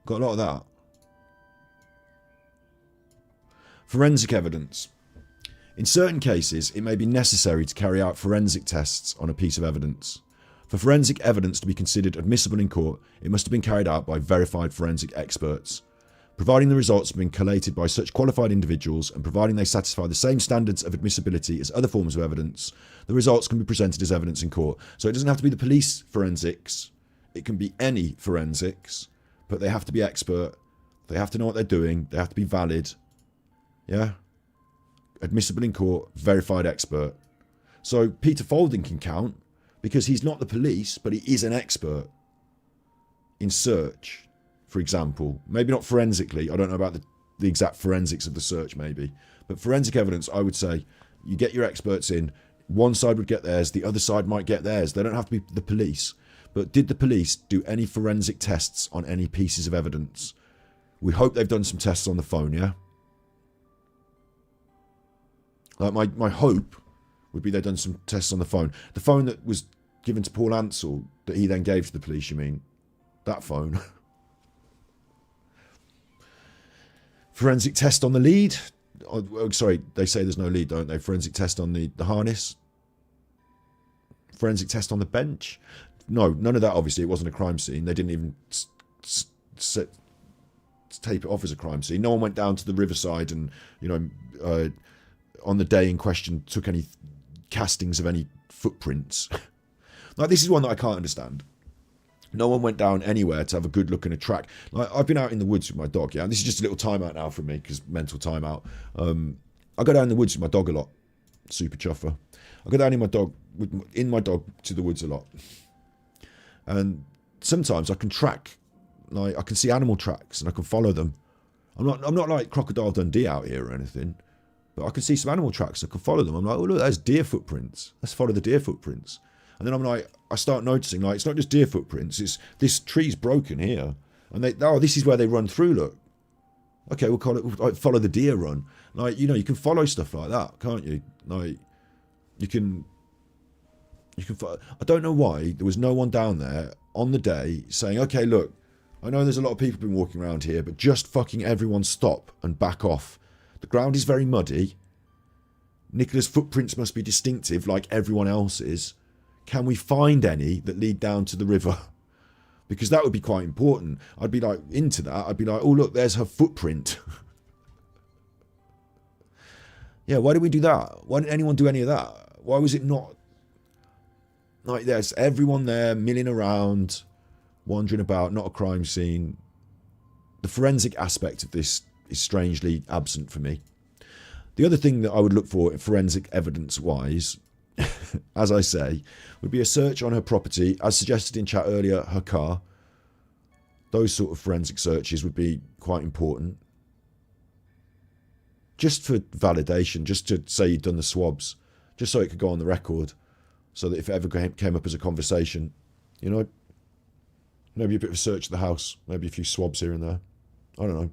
Got a lot of that. Forensic evidence. In certain cases, it may be necessary to carry out forensic tests on a piece of evidence. For forensic evidence to be considered admissible in court, it must have been carried out by verified forensic experts. Providing the results have been collated by such qualified individuals and providing they satisfy the same standards of admissibility as other forms of evidence, the results can be presented as evidence in court. So it doesn't have to be the police forensics. It can be any forensics, but they have to be expert. They have to know what they're doing. They have to be valid. Yeah? Admissible in court, verified expert. So Peter Folding can count because he's not the police, but he is an expert in search, for example. Maybe not forensically. I don't know about the exact forensics of the search, maybe. But forensic evidence, I would say, you get your experts in. One side would get theirs. The other side might get theirs. They don't have to be the police. But did the police do any forensic tests on any pieces of evidence? We hope they've done some tests on the phone, yeah? Like my hope would be they've done some tests on the phone. The phone that was given to Paul Ansell, that he then gave to the police, you mean? That phone. Forensic test on the lead. Oh, sorry, they say there's no lead, don't they? Forensic test on the harness. Forensic test on the bench. No, none of that, obviously. It wasn't a crime scene. They didn't even tape it off as a crime scene. No one went down to the riverside and, on the day in question, took any castings of any footprints. Like, this is one that I can't understand. No one went down anywhere to have a good look and a track. Like, I've been out in the woods with my dog, yeah, and this is just a little timeout now from me, because mental timeout. I go down in the woods with my dog a lot. Super chuffer. I go down in my dog to the woods a lot. And sometimes I can track, like, I can see animal tracks and I can follow them. I'm not like Crocodile Dundee out here or anything, but I can see some animal tracks. I can follow them. I'm like, oh look, there's deer footprints. Let's follow the deer footprints. And then I'm like, I start noticing, like, it's not just deer footprints. It's this tree's broken here, and this is where they run through. Look, okay, we'll call it, like, follow the deer run. Like, you can follow stuff like that, can't you? Like, you can. I don't know why there was no one down there on the day saying, okay, look, I know there's a lot of people been walking around here, but just fucking everyone stop and back off. The ground is very muddy. Nicola's footprints must be distinctive like everyone else's. Can we find any that lead down to the river? Because that would be quite important. I'd be like, into that. I'd be like, oh look, there's her footprint. Yeah, why did we do that? Why didn't anyone do any of that? Why was it not like there's everyone there milling around, wandering about, not a crime scene? The forensic aspect of this is strangely absent for me. The other thing that I would look for forensic evidence wise, as I say, would be a search on her property, as suggested in chat earlier, her car. Those sort of forensic searches would be quite important. Just for validation, just to say you'd done the swabs, just so it could go on the record, so that if it ever came up as a conversation, maybe a bit of a search of the house, maybe a few swabs here and there. I don't know.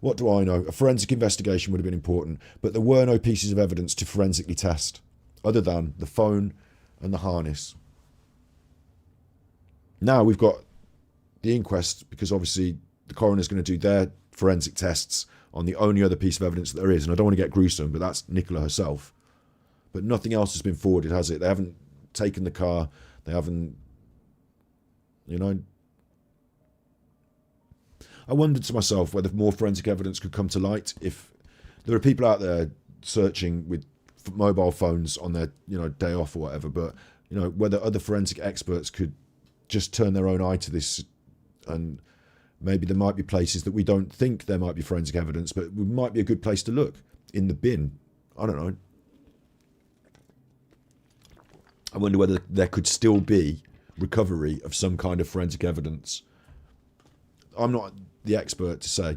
What do I know? A forensic investigation would have been important, but there were no pieces of evidence to forensically test, other than the phone and the harness. Now we've got the inquest, because obviously the coroner's going to do their forensic tests on the only other piece of evidence that there is. And I don't want to get gruesome, but that's Nicola herself. But nothing else has been forwarded, has it? They haven't taken the car. They haven't, you know. I wondered to myself whether more forensic evidence could come to light if there are people out there searching with mobile phones on their, you know, day off or whatever, but, you know, whether other forensic experts could just turn their own eye to this, and maybe there might be places that we don't think there might be forensic evidence, but it might be a good place to look in the bin. I don't know. I wonder whether there could still be recovery of some kind of forensic evidence. I'm not the expert to say.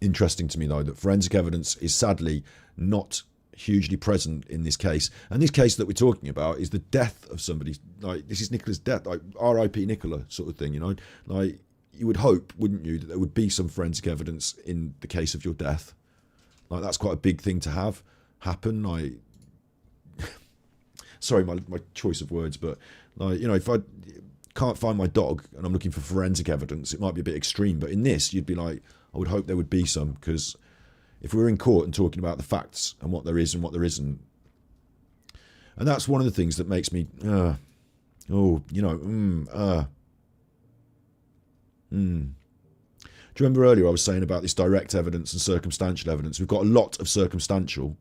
Interesting to me, though, that forensic evidence is sadly not hugely present in this case. And this case that we're talking about is the death of somebody. Like, this is Nicola's death, like R.I.P. Nicola sort of thing, you know. Like, you would hope, wouldn't you, that there would be some forensic evidence in the case of your death. Like, that's quite a big thing to have happen. Like, sorry, my choice of words, but, like, you know, if I can't find my dog and I'm looking for forensic evidence, it might be a bit extreme. But in this, you'd be like, I would hope there would be some, because if we were in court and talking about the facts and what there is and what there isn't, and that's one of the things that makes me, Do you remember earlier I was saying about this direct evidence and circumstantial evidence? We've got a lot of circumstantial,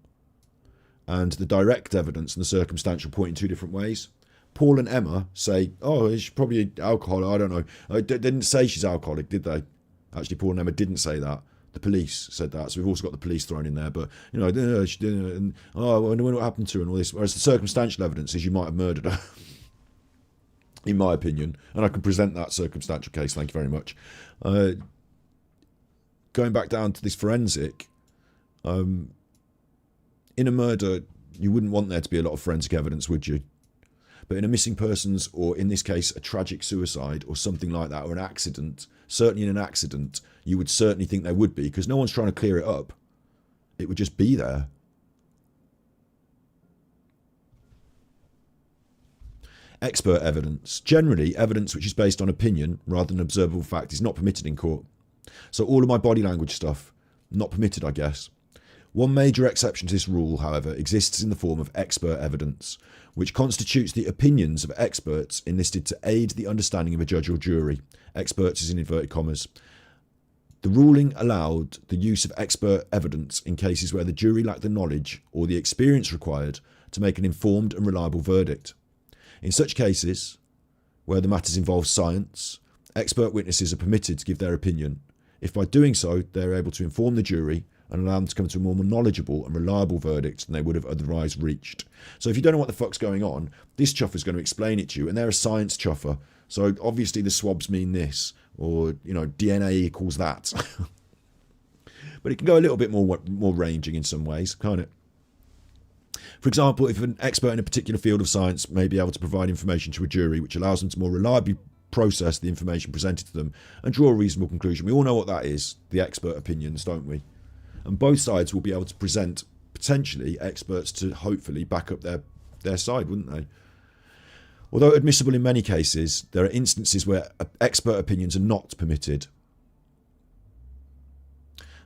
and the direct evidence and the circumstantial point in two different ways. Paul and Emma say, oh, she's probably alcoholic, I don't know. They didn't say she's alcoholic, did they? Actually, Paul and Emma didn't say that. The police said that, so we've also got the police thrown in there. But, you know, she didn't, and, oh, I wonder what happened to her and all this. Whereas the circumstantial evidence is you might have murdered her, in my opinion. And I can present that circumstantial case, thank you very much. Going back down to this forensic, in a murder, you wouldn't want there to be a lot of forensic evidence, would you? But in a missing persons, or in this case, a tragic suicide or something like that, or an accident, certainly in an accident, you would certainly think there would be, because no one's trying to clear it up. It would just be there. Expert evidence. Generally, evidence which is based on opinion rather than observable fact is not permitted in court. So all of my body language stuff, not permitted, I guess. One major exception to this rule, however, exists in the form of expert evidence, which constitutes the opinions of experts enlisted to aid the understanding of a judge or jury. Experts is in inverted commas. The ruling allowed the use of expert evidence in cases where the jury lacked the knowledge or the experience required to make an informed and reliable verdict. In such cases, where the matters involve science, expert witnesses are permitted to give their opinion, if by doing so they are able to inform the jury and allow them to come to a more knowledgeable and reliable verdict than they would have otherwise reached. So if you don't know what the fuck's going on, this chuffer is going to explain it to you, and they're a science chuffer. So obviously the swabs mean this, or, you know, DNA equals that. But it can go a little bit more ranging in some ways, can't it? For example, if an expert in a particular field of science may be able to provide information to a jury which allows them to more reliably process the information presented to them and draw a reasonable conclusion. We all know what that is, the expert opinions, don't we? And both sides will be able to present, potentially, experts to hopefully back up their side, wouldn't they? Although admissible in many cases, there are instances where expert opinions are not permitted.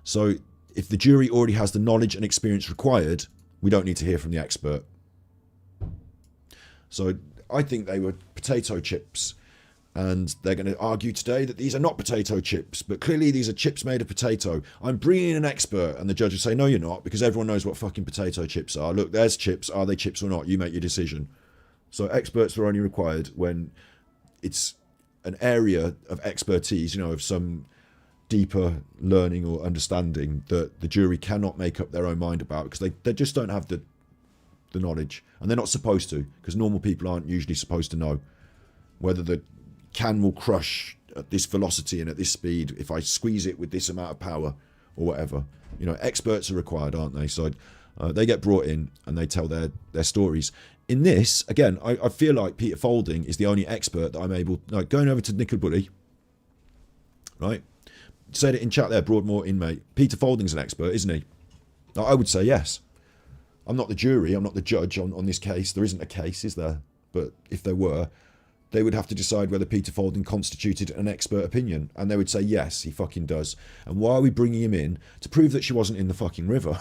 So if the jury already has the knowledge and experience required, we don't need to hear from the expert. So I think they were potato chips, and they're going to argue today that these are not potato chips, but clearly these are chips made of potato. I'm bringing in an expert, and the judge will say, no, you're not, because everyone knows what fucking potato chips are. Look, there's chips. Are they chips or not? You make your decision. So experts are only required when it's an area of expertise, you know, of some deeper learning or understanding that the jury cannot make up their own mind about, because they just don't have the knowledge, and they're not supposed to, because normal people aren't usually supposed to know whether the can will crush at this velocity and at this speed if I squeeze it with this amount of power or whatever. You know, experts are required, aren't they? So they get brought in and they tell their stories. In this, again, I feel like Peter Folding is the only expert that I'm able, like, going over to Nicola Bulley, right? Said it in chat there, Broadmoor inmate. Peter Folding's an expert, isn't he? I would say yes. I'm not the jury, I'm not the judge on this case. There isn't a case, is there? But if there were, they would have to decide whether Peter Folding constituted an expert opinion. And they would say, yes, he fucking does. And why are we bringing him in? To prove that she wasn't in the fucking river.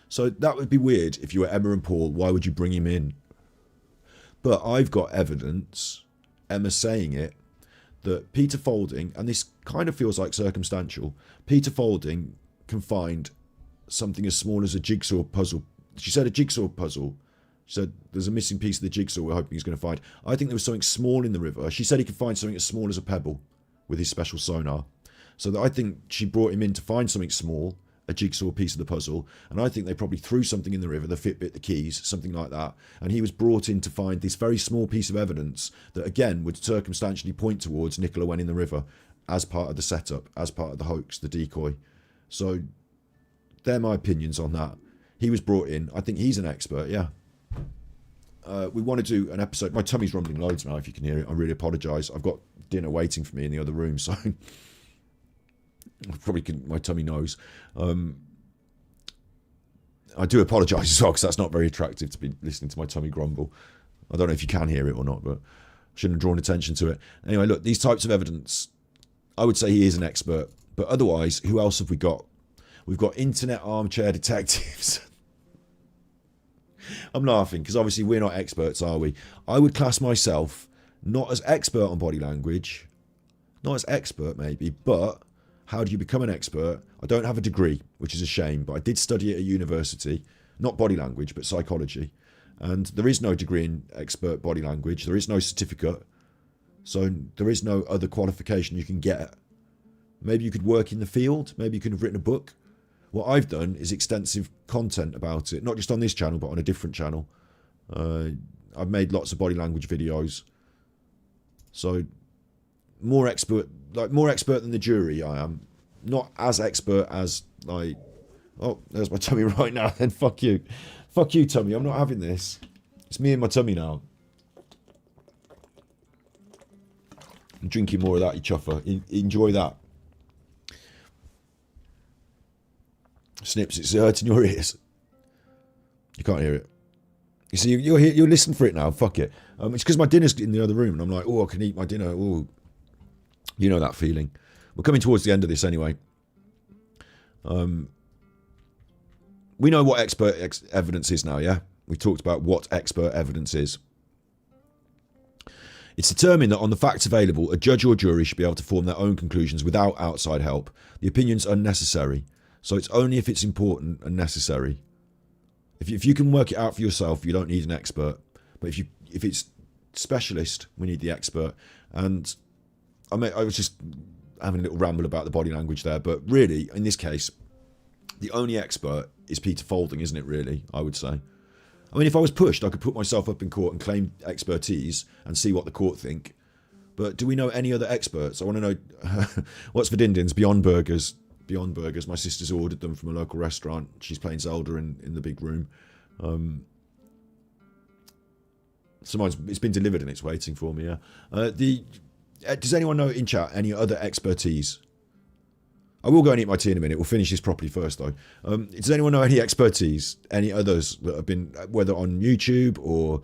So that would be weird if you were Emma and Paul. Why would you bring him in? But I've got evidence, Emma saying it, that Peter Folding, and this kind of feels like circumstantial, Peter Folding can find something as small as a jigsaw puzzle. She said a jigsaw puzzle. She said there's a missing piece of the jigsaw we're hoping he's going to find. I think there was something small in the river. She said he could find something as small as a pebble with his special sonar. So that I think she brought him in to find something small, a jigsaw piece of the puzzle, and I think they probably threw something in the river, the Fitbit, the keys, something like that, and he was brought in to find this very small piece of evidence that again would circumstantially point towards Nicola went in the river as part of the setup, as part of the hoax, the decoy. So they're my opinions on that. He was brought in. I think he's an expert, yeah. We want to do an episode. My tummy's rumbling loads now, if you can hear it. I really apologise. I've got dinner waiting for me in the other room, so probably can, my tummy knows. I do apologise as well, because that's not very attractive to be listening to my tummy grumble. I don't know if you can hear it or not, but I shouldn't have drawn attention to it. Anyway, look, these types of evidence, I would say he is an expert. But otherwise, who else have we got? We've got internet armchair detectives. I'm laughing, because obviously we're not experts, are we? I would class myself not as expert on body language, not as expert maybe, but how do you become an expert? I don't have a degree, which is a shame, but I did study at a university, not body language, but psychology. And there is no degree in expert body language. There is no certificate. So there is no other qualification you can get. Maybe you could work in the field. Maybe you could have written a book. What I've done is extensive content about it, not just on this channel, but on a different channel. I've made lots of body language videos. So more expert than the jury I am. Not as expert as, like, oh, there's my tummy right now, then fuck you. Fuck you, tummy, I'm not having this. It's me and my tummy now. I'm drinking more of that, you chuffer. Enjoy that. Snips, it's hurting your ears. You can't hear it. You see, you'll listen for it now, fuck it. It's because my dinner's in the other room, and I'm like, oh, I can eat my dinner, oh. You know that feeling. We're coming towards the end of this anyway. We know what expert evidence is now, yeah? We talked about what expert evidence is. It's determined that on the facts available, a judge or jury should be able to form their own conclusions without outside help. The opinion's unnecessary. So it's only if it's important and necessary. If you can work it out for yourself, you don't need an expert. But if it's specialist, we need the expert. And I was just having a little ramble about the body language there, but really, in this case, the only expert is Peter Folding, isn't it, really, I would say. I mean, if I was pushed, I could put myself up in court and claim expertise and see what the court think. But do we know any other experts? I want to know, what's for Dindins? Beyond Burgers. Beyond Burgers. My sister's ordered them from a local restaurant. She's playing Zelda in the big room. It's been delivered and it's waiting for me, yeah. Does anyone know in chat any other expertise? I will go and eat my tea in a minute. We'll finish this properly first, though. Does anyone know any expertise? Any others that have been, whether on YouTube or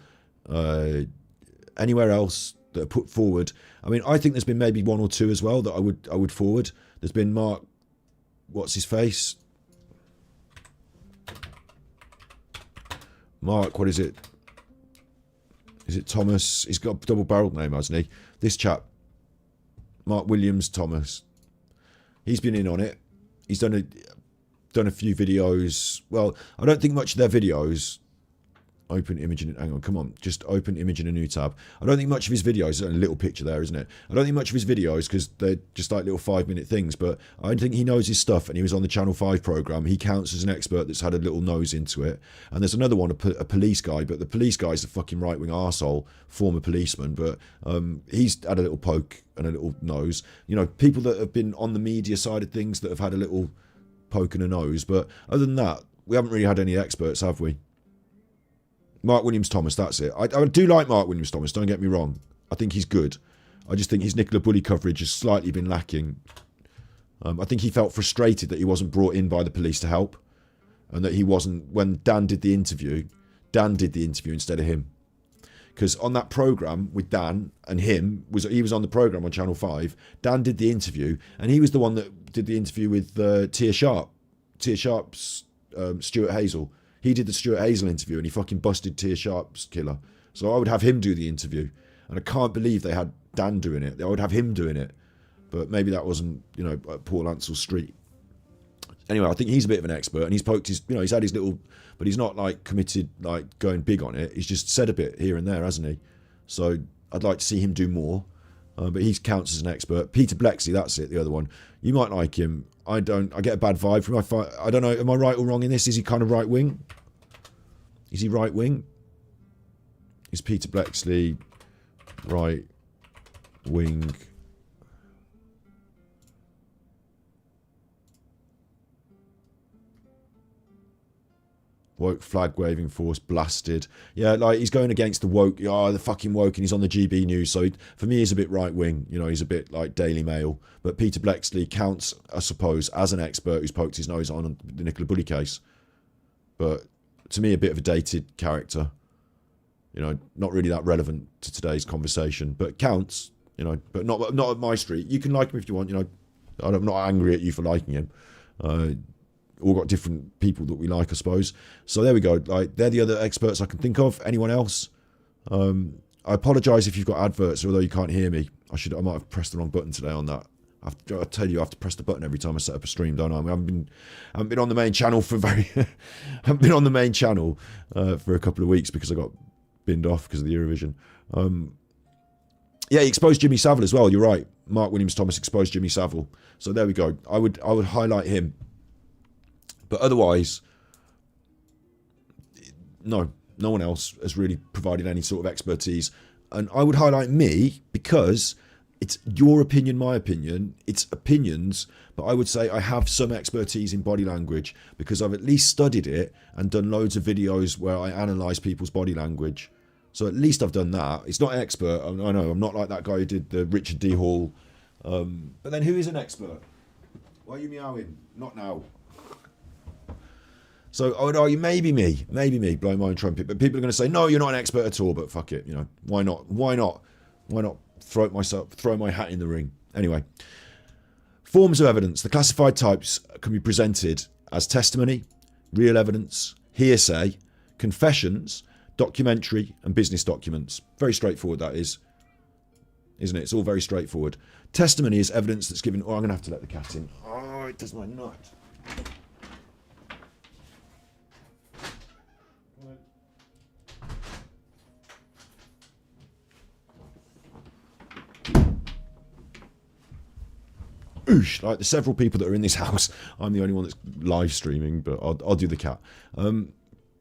anywhere else, that are put forward? I mean, I think there's been maybe one or two as well that I would forward. There's been Mark, what's his face? Mark, what is it? Is it Thomas? He's got a double-barreled name, hasn't he? This chap, Mark Williams Thomas. He's been in on it. He's done a few videos. Well, I don't think much of their videos. Open image in, hang on, come on, just open image in a new tab. I don't think much of his videos, a little picture there, isn't it? I don't think much of his videos, because they're just like little 5-minute things, but I think he knows his stuff, and he was on the Channel 5 programme. He counts as an expert that's had a little nose into it. And there's another one, a police guy, but the police guy's a fucking right-wing arsehole, former policeman, but he's had a little poke and a little nose. You know, people that have been on the media side of things that have had a little poke and a nose, but other than that, we haven't really had any experts, have we? Mark Williams Thomas, that's it. I do like Mark Williams Thomas, don't get me wrong. I think he's good. I just think his Nicola Bulley coverage has slightly been lacking. I think he felt frustrated that he wasn't brought in by the police to help. and that he wasn't, when Dan did the interview instead of him. Because on that programme with Dan and him, he was on the programme on Channel 5, Dan did the interview, and he was the one that did the interview with Tia Sharp's Stuart Hazel. He did the Stuart Hazel interview, and he fucking busted Tia Sharp's killer. So I would have him do the interview, and I can't believe they had Dan doing it. I would have him doing it, but maybe that wasn't, at Paul Ansell's street. Anyway, I think he's a bit of an expert, and he's poked his, he's had his little, but he's not like committed, like going big on it. He's just said a bit here and there, hasn't he? So I'd like to see him do more, but he counts as an expert. Peter Blexley, that's it, the other one. You might like him. I don't. I get a bad vibe from him. I don't know. Am I right or wrong in this? Is he kind of right wing? Is he right wing? Is Peter Blexley right wing? Woke flag waving force blasted. Yeah, like he's going against the woke. The fucking woke, and he's on the GB News. So for me, he's a bit right wing. He's a bit like Daily Mail. But Peter Blexley counts, I suppose, as an expert who's poked his nose on the Nicola Bulley case. But to me, a bit of a dated character. Not really that relevant to today's conversation, but counts. But not at my street. You can like him if you want. I'm not angry at you for liking him. All got different people that we like, I suppose. So there we go. Like, they're the other experts I can think of. Anyone else? I apologise if you've got adverts, although you can't hear me. I might have pressed the wrong button today on that. I tell you, I have to press the button every time I set up a stream, don't I? I haven't been on the main channel for for a couple of weeks because I got binned off because of the Eurovision. Yeah, he exposed Jimmy Savile as well. You're right. Mark Williams Thomas exposed Jimmy Savile. So there we go. I would highlight him. But otherwise, no one else has really provided any sort of expertise. And I would highlight me because it's your opinion, my opinion. It's opinions, but I would say I have some expertise in body language because I've at least studied it and done loads of videos where I analyse people's body language. So at least I've done that. It's not expert. I know I'm not like that guy who did the Richard D. Hall. But then who is an expert? Why are you meowing? Not now. So I would argue maybe me, blowing my own trumpet. But people are going to say, no, you're not an expert at all. But fuck it, why not? Why not throw my hat in the ring? Anyway, forms of evidence. The classified types can be presented as testimony, real evidence, hearsay, confessions, documentary, and business documents. Very straightforward, that is, isn't it? It's all very straightforward. Testimony is evidence that's given. Oh, I'm going to have to let the cat in. Oh, it does my nut. Oosh, like the several people that are in this house, I'm the only one that's live streaming, but I'll do the cat.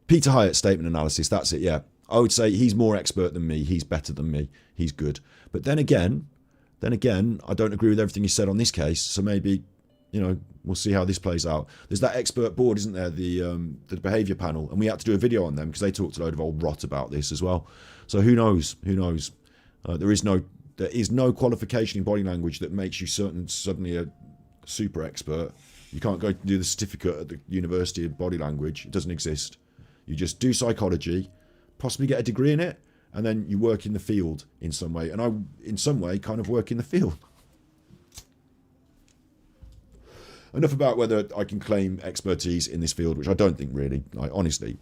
Peter Hyatt statement analysis, that's it, yeah. I would say he's more expert than me, he's better than me, he's good. But then again, I don't agree with everything he said on this case, so maybe, we'll see how this plays out. There's that expert board, isn't there, the behaviour panel, and we had to do a video on them because they talked a load of old rot about this as well. So who knows? There is no qualification in body language that makes you suddenly a super expert. You can't go do the certificate at the University of Body Language. It doesn't exist. You just do psychology, possibly get a degree in it, and then you work in the field in some way. And I, in some way, kind of work in the field. Enough about whether I can claim expertise in this field, which I don't think really. Like, honestly.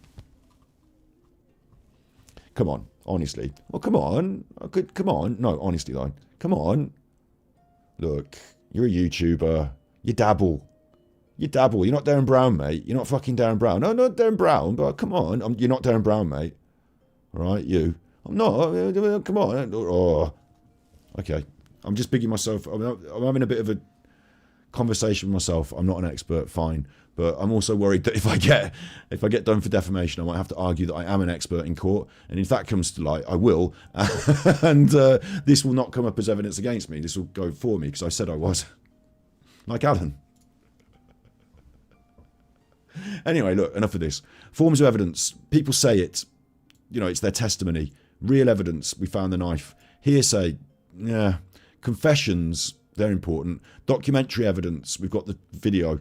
Come on, honestly. Well, come on. Come on. No, honestly, though. Come on. Look, you're a YouTuber. You dabble. You're not Darren Brown, mate. You're not fucking Darren Brown. No, not Darren Brown, but come on. You're not Darren Brown, mate. All right, you. I'm not. Come on. Oh. Okay. I'm just bigging myself. I'm having a bit of a conversation with myself. I'm not an expert, fine. But I'm also worried that if I get done for defamation, I might have to argue that I am an expert in court. And if that comes to light, I will. And this will not come up as evidence against me. This will go for me because I said I was. Like Alan. Anyway, look, enough of this. Forms of evidence. People say it. It's their testimony. Real evidence. We found the knife. Hearsay. Yeah. Confessions. They're important. Documentary evidence. We've got the video.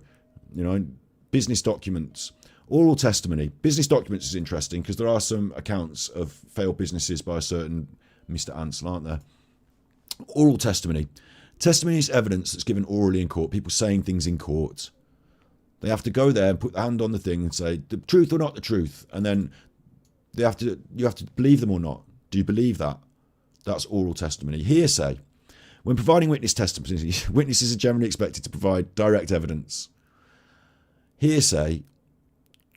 Business documents. Oral testimony. Business documents is interesting because there are some accounts of failed businesses by a certain Mr. Ansel, aren't there? Oral testimony. Testimony is evidence that's given orally in court, people saying things in court. They have to go there and put the hand on the thing and say, the truth or not the truth. And then you have to believe them or not. Do you believe that? That's oral testimony. Hearsay. When providing witness testimony, witnesses are generally expected to provide direct evidence. Hearsay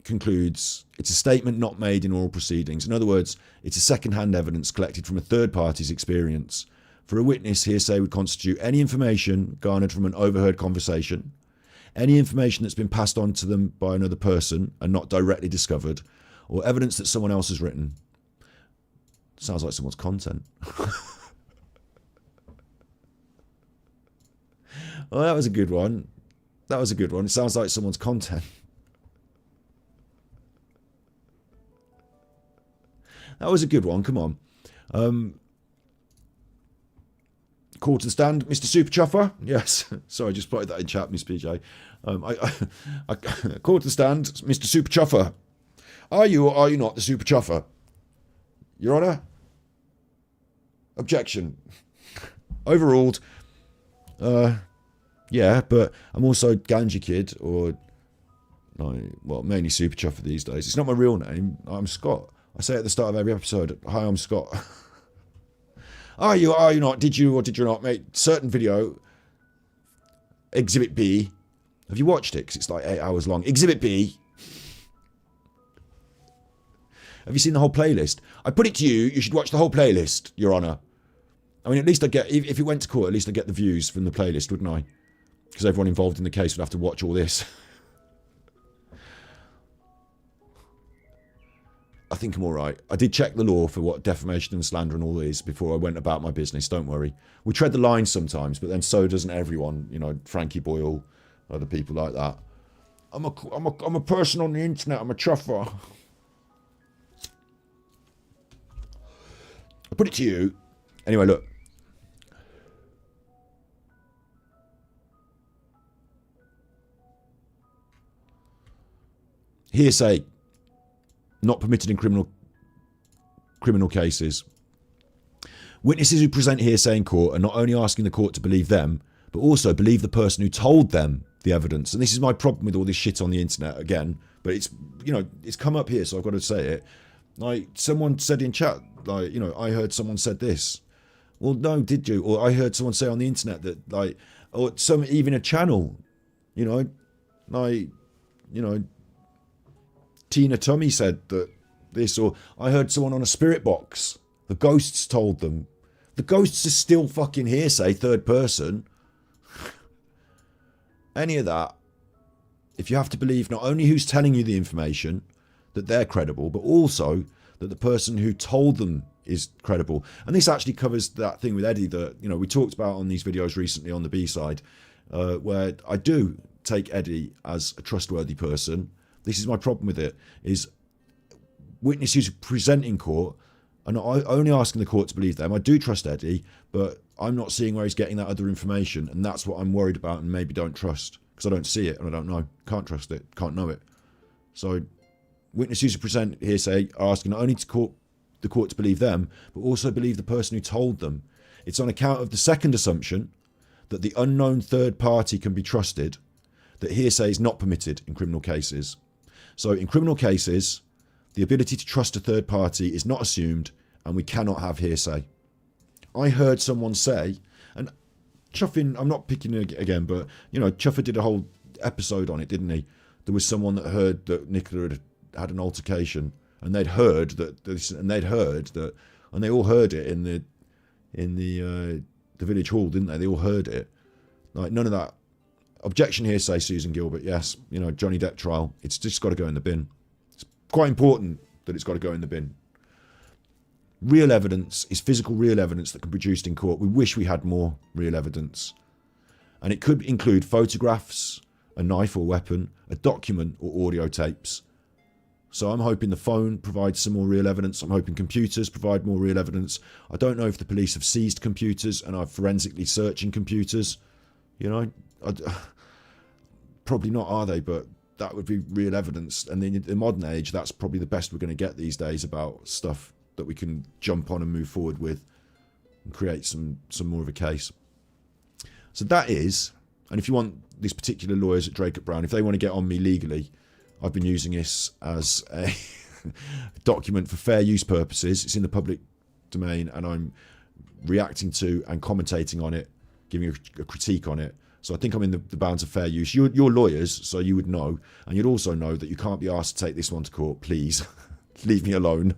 concludes it's a statement not made in oral proceedings. In other words, it's a second-hand evidence collected from a third party's experience. For a witness, hearsay would constitute any information garnered from an overheard conversation, any information that's been passed on to them by another person and not directly discovered, or evidence that someone else has written. Sounds like someone's content. Well, that was a good one. That was a good one. It sounds like someone's content. That was a good one. Come on. Call to the stand, Mr. Super Chuffer. Yes. Sorry, just put that in chat, Miss PJ. I call to the stand, Mr. Super Chuffer. Are you or are you not the Super Chuffer? Your Honour? Objection. Overruled. Yeah, but I'm also Ganja Kid, or no, well, mainly Super Chuffer these days. It's not my real name. I'm Scott. I say at the start of every episode, hi, I'm Scott. Are you not? Did you or did you not make certain video? Exhibit B. Have you watched it? Because it's like 8 hours long. Exhibit B. Have you seen the whole playlist? I put it to you, you should watch the whole playlist, Your Honour. I mean, at least I'd get, if it went to court, at least I'd get the views from the playlist, wouldn't I? Because everyone involved in the case would have to watch all this. I think I'm all right. I did check the law for what defamation and slander and all is before I went about my business. Don't worry. We tread the line sometimes, but then so doesn't everyone. You know, Frankie Boyle, other people like that. I'm a person on the internet. I'm a chuffer. I put it to you. Anyway, look. Hearsay. Not permitted in criminal cases. Witnesses who present hearsay in court are not only asking the court to believe them, but also believe the person who told them the evidence. And this is my problem with all this shit on the internet again. But it's, you know, it's come up here, so I've got to say it. Like, someone said in chat, like, you know, I heard someone said this. Well, no, did you? Or I heard someone say on the internet that, like, or some, even a channel, you know, like, you know, Tina Tummy said that this, or I heard someone on a spirit box. The ghosts told them. The ghosts are still fucking hearsay, third person. Any of that. If you have to believe not only who's telling you the information, that they're credible, but also that the person who told them is credible. And this actually covers that thing with Eddie that, you know, we talked about on these videos recently on the B-side, where I do take Eddie as a trustworthy person. This is my problem with it, is witnesses who present in court are not only asking the court to believe them. I do trust Eddie, but I'm not seeing where he's getting that other information, and that's what I'm worried about and maybe don't trust, because I don't see it and I don't know. Can't trust it, can't know it. So witnesses who present hearsay are asking not only the court to believe them, but also believe the person who told them. It's on account of the second assumption, that the unknown third party can be trusted, that hearsay is not permitted in criminal cases. So in criminal cases, the ability to trust a third party is not assumed, and we cannot have hearsay. I heard someone say, and Chuffin, I'm not picking it again, but, you know, Chuffer did a whole episode on it, didn't he? There was someone that heard that Nicola had an altercation, and they'd heard that this, and they'd heard that, and they all heard it in the village hall, didn't they? They all heard it. Like, none of that. Objection hearsay, Susan Gilbert. Yes, you know, Johnny Depp trial. It's just got to go in the bin. It's quite important that it's got to go in the bin. Real evidence is physical real evidence that can be produced in court. We wish we had more real evidence. And it could include photographs, a knife or weapon, a document or audio tapes. So I'm hoping the phone provides some more real evidence. I'm hoping computers provide more real evidence. I don't know if the police have seized computers and are forensically searching computers. You know, probably not, are they? But that would be real evidence. And in the modern age, that's probably the best we're going to get these days about stuff that we can jump on and move forward with and create some more of a case. So that is, and if you want these particular lawyers at Drake Brown, if they want to get on me legally, I've been using this as a document for fair use purposes. It's in the public domain, and I'm reacting to and commentating on it, giving a critique on it. So I think I'm in the bounds of fair use. You're lawyers, so you would know, and you'd also know that you can't be asked to take this one to court. Please, leave me alone.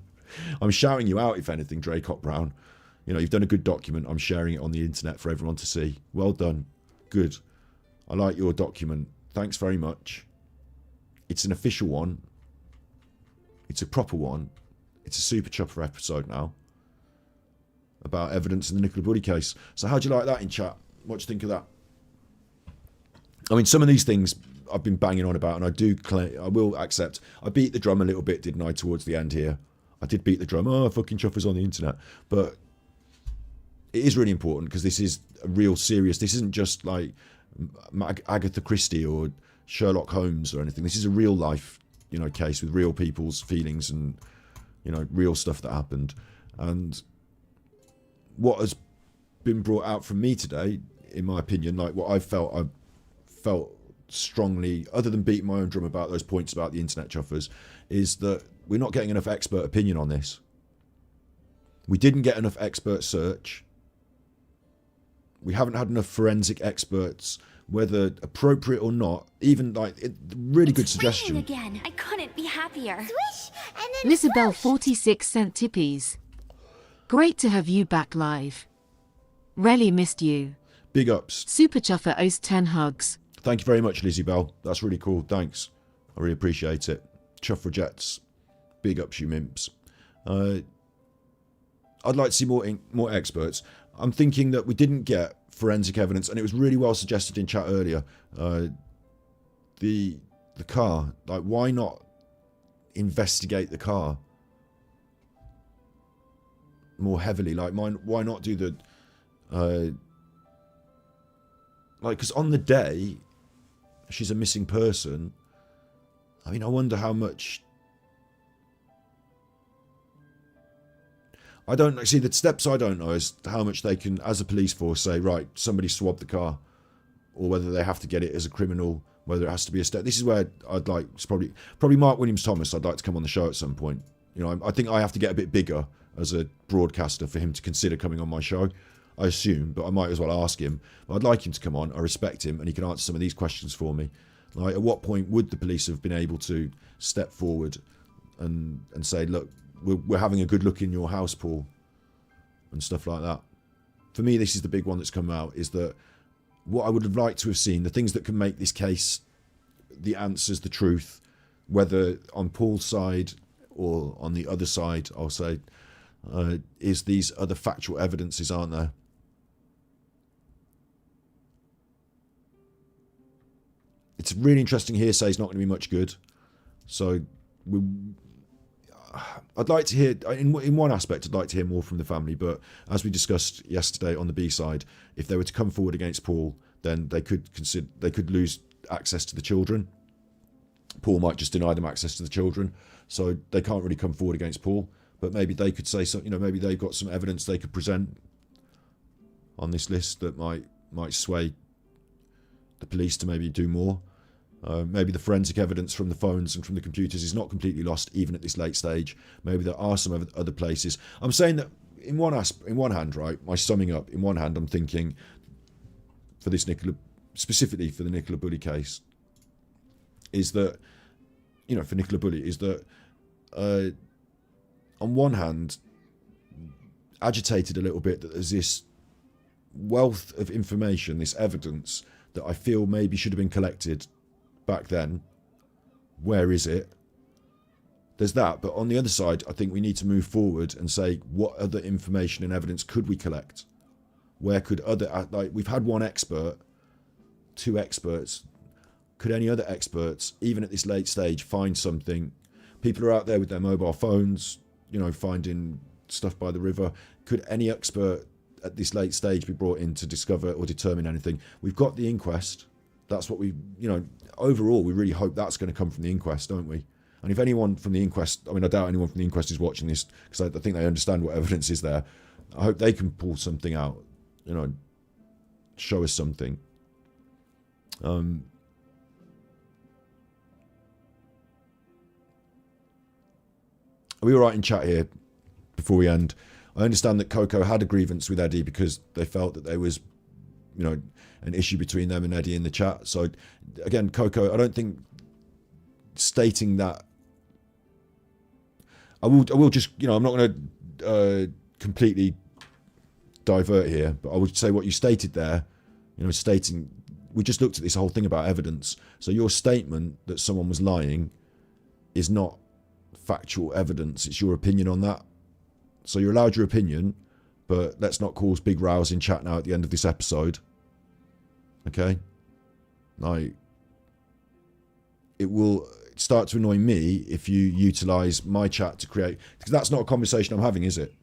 I'm shouting you out, if anything, Drake Brown. You know, you've done a good document. I'm sharing it on the internet for everyone to see. Well done. Good. I like your document. Thanks very much. It's an official one. It's a proper one. It's a Super Chopper episode now about evidence in the Nicola Bulley case. So how do you like that in chat? What do you think of that? I mean, some of these things I've been banging on about, and I will accept, I beat the drum a little bit, didn't I, towards the end here? I did beat the drum. Oh, fucking Chopper's on the internet. But it is really important, because this is a real serious, this isn't just like Agatha Christie or Sherlock Holmes or anything. This is a real life, you know, case with real people's feelings and, you know, real stuff that happened. And what has been brought out from me today, in my opinion, like what I felt strongly, other than beating my own drum about those points about the internet chuffers, is that we're not getting enough expert opinion on this. We didn't get enough expert search. We haven't had enough forensic experts, whether appropriate or not. Even like really good suggestion. Raining again. I couldn't be happier. Swish, and then Lisabel swoosh. 46 cent tippies. Great to have you back live. Really missed you. Big ups. Super Chuffer owes 10 hugs. Thank you very much, Lizzie Bell. That's really cool. Thanks. I really appreciate it. Chuffer Jets. Big ups, you mimps. I'd like to see more experts. I'm thinking that we didn't get forensic evidence, and it was really well suggested in chat earlier. The car, like, why not investigate the car more heavily? Like, why not do the like, because on the day she's a missing person, I mean, I wonder how much. I don't see the steps. I don't know is how much they can, as a police force, say, right, somebody swabbed the car, or whether they have to get it as a criminal, whether it has to be a step. This is where I'd like, it's probably Mark Williams Thomas. I'd like to come on the show at some point. You know, I think I have to get a bit bigger as a broadcaster for him to consider coming on my show, I assume, but I might as well ask him. But I'd like him to come on. I respect him, and he can answer some of these questions for me. Like, at what point would the police have been able to step forward and say, look, we're having a good look in your house, Paul, and stuff like that. For me, this is the big one that's come out, is that what I would have liked to have seen, the things that can make this case, the answers, the truth, whether on Paul's side or on the other side, I'll say, is these other factual evidences, aren't there? It's really interesting. Hearsay is not going to be much good. So I'd like to hear, in one aspect, I'd like to hear more from the family. But as we discussed yesterday on the B side, if they were to come forward against Paul, then they could lose access to the children. Paul might just deny them access to the children, so they can't really come forward against Paul. But maybe they could say something. You know, maybe they've got some evidence they could present on this list that might sway the police to maybe do more. Maybe the forensic evidence from the phones and from the computers is not completely lost, even at this late stage. Maybe there are some other places. I'm saying that in one hand, right, my summing up, in one hand, I'm thinking for this specifically for the Nicola Bulley case, is that, you know, for Nicola Bulley, is that on one hand, agitated a little bit that there's this wealth of information, this evidence that I feel maybe should have been collected back then. Where is it? There's that. But on the other side, I think we need to move forward and say, what other information and evidence could we collect? Where could like, we've had one expert, two experts. Could any other experts, even at this late stage, find something? People are out there with their mobile phones, you know, finding stuff by the river. Could any expert at this late stage be brought in to discover or determine anything? We've got the inquest. That's what we, overall, we really hope that's going to come from the inquest, don't we? And if anyone from the inquest, I doubt anyone from the inquest is watching this, because I think they understand what evidence is there. I hope they can pull something out, show us something. Are we all right in chat here before we end? I understand that Coco had a grievance with Eddie because they felt that there was, an issue between them and Eddie in the chat. So again, Coco, I don't think stating that, I will just, I'm not going to completely divert here, but I would say what you stated there, stating, we just looked at this whole thing about evidence. So your statement that someone was lying is not factual evidence. It's your opinion on that. So you're allowed your opinion, but let's not cause big rows in chat now at the end of this episode. Okay? Like, it will start to annoy me if you utilise my chat to create... Because that's not a conversation I'm having, is it?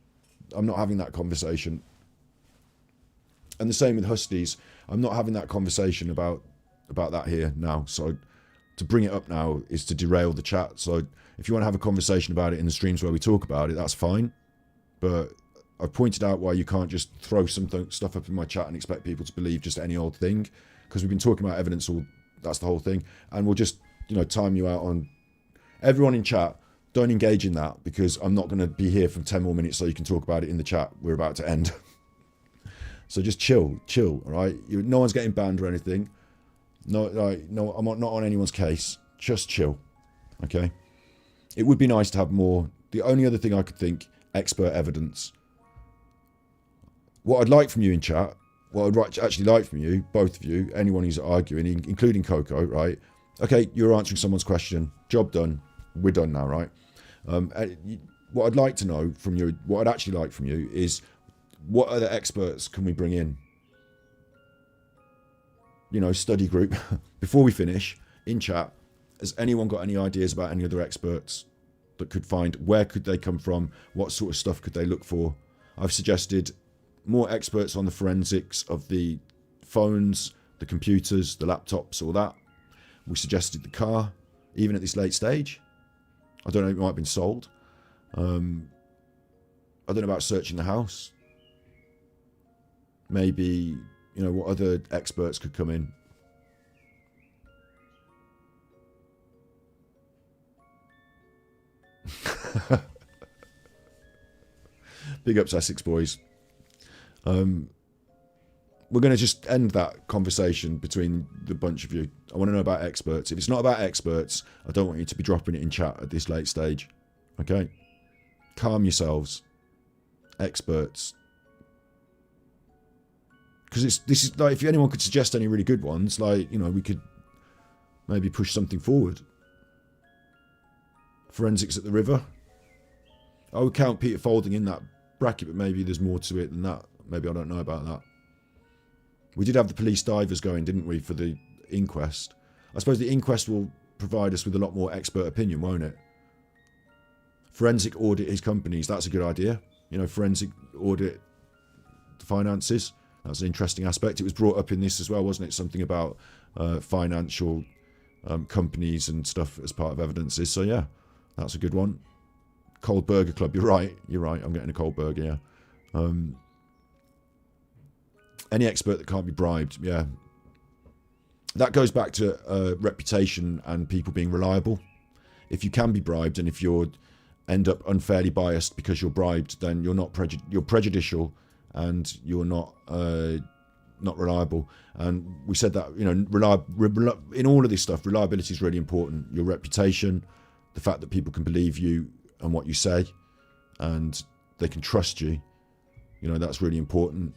I'm not having that conversation. And the same with Husties. I'm not having that conversation about that here now. So to bring it up now is to derail the chat. So if you want to have a conversation about it in the streams where we talk about it, that's fine. But I've pointed out why you can't just throw some stuff up in my chat and expect people to believe just any old thing. Because we've been talking about evidence all... That's the whole thing. And we'll just... time you out on everyone in chat. Don't engage in that, because I'm not going to be here for 10 more minutes so you can talk about it in the chat. We're about to end. So just chill, all right? No one's getting banned or anything. No, I'm not on anyone's case. Just chill, okay? It would be nice to have more. The only other thing I could think, expert evidence. What I'd like from you in chat, what I'd actually like from you, both of you, anyone who's arguing, including Coco, right? Okay, you're answering someone's question. Job done. We're done now, right? What I'd like to know from you, what I'd actually like from you is, what other experts can we bring in? Study group. Before we finish, in chat, has anyone got any ideas about any other experts that could find? Where could they come from? What sort of stuff could they look for? I've suggested more experts on the forensics of the phones, the computers, the laptops, all that. We suggested the car, even at this late stage. I don't know, it might have been sold. I don't know about searching the house. Maybe, what other experts could come in. Big ups, Essex boys. We're going to just end that conversation between the bunch of you. I want to know about experts. If it's not about experts, I don't want you to be dropping it in chat at this late stage. Okay? Calm yourselves. Experts. Because this is like, if anyone could suggest any really good ones, like, we could maybe push something forward. Forensics at the river. I would count Peter Folding in that bracket, but maybe there's more to it than that. Maybe I don't know about that. We did have the police divers going, didn't we, for the inquest? I suppose the inquest will provide us with a lot more expert opinion, won't it? Forensic audit his companies, that's a good idea. Forensic audit the finances. That's an interesting aspect. It was brought up in this as well, wasn't it? Something about financial companies and stuff as part of evidences. So yeah, that's a good one. Cold Burger Club, you're right. I'm getting a cold burger, yeah. Any expert that can't be bribed, yeah. That goes back to reputation and people being reliable. If you can be bribed, and if you end up unfairly biased because you're bribed, then you're not you're prejudicial, and you're not reliable. And we said that, in all of this stuff, reliability is really important. Your reputation, the fact that people can believe you and what you say, and they can trust you, that's really important.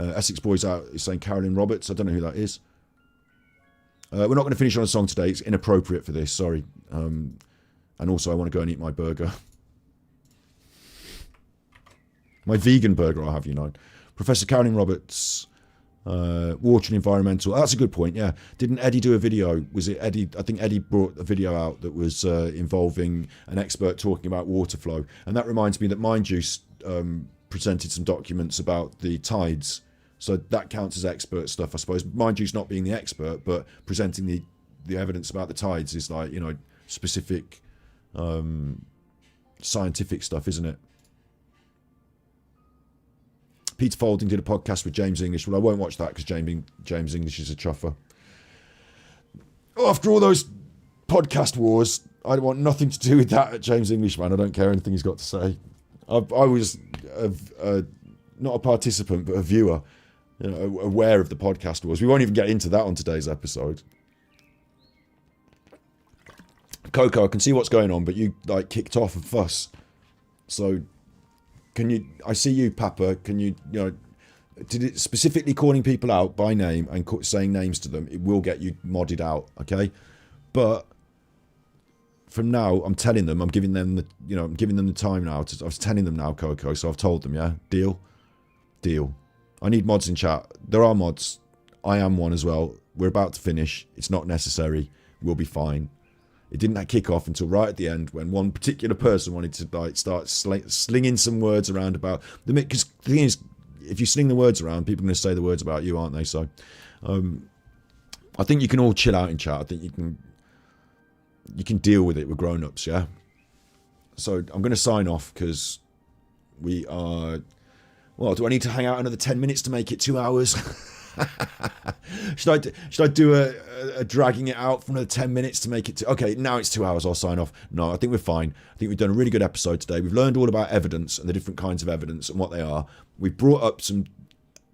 Essex Boys out is saying Carolyn Roberts. I don't know who that is. We're not going to finish on a song today. It's inappropriate for this. Sorry. And also, I want to go and eat my burger. My vegan burger, I'll have Professor Carolyn Roberts, water and environmental. That's a good point, yeah. Didn't Eddie do a video? Was it Eddie? I think Eddie brought a video out that was involving an expert talking about water flow. And that reminds me that Mind Juice presented some documents about the tides So that counts as expert stuff, I suppose. Mind you, it's not being the expert, but presenting the evidence about the tides is like, you know, specific scientific stuff, isn't it? Peter Folding did a podcast with James English. Well, I won't watch that because James English is a chuffer. After all those podcast wars, I want nothing to do with that James English, man. I don't care anything he's got to say. I was not a participant, but a viewer, you know, aware of the podcast wars. We won't even get into that on today's episode. Coco, I can see what's going on, but you like kicked off a fuss. So can you? I see you, Papa. Can you? You know, did it specifically calling people out by name and saying names to them? It will get you modded out, okay? But from now, I'm telling them. I'm giving them the. You know, I'm giving them the time now. I was telling them now, Coco. So I've told them. Yeah, deal. I need mods in chat. There are mods. I am one as well. We're about to finish. It's not necessary. We'll be fine. It didn't kick off until right at the end when one particular person wanted to like start slinging some words around about the. Because the thing is, if you sling the words around, people are going to say the words about you, aren't they? So, I think you can all chill out in chat. I think you can deal with it with grown-ups, yeah. So I'm going to sign off because we are. Well, do I need to hang out another 10 minutes to make it 2 hours? Should I do a dragging it out for another 10 minutes to make it okay, now it's 2 hours, I'll sign off. No, I think we're fine. I think we've done a really good episode today. We've learned all about evidence and the different kinds of evidence and what they are. We've brought up some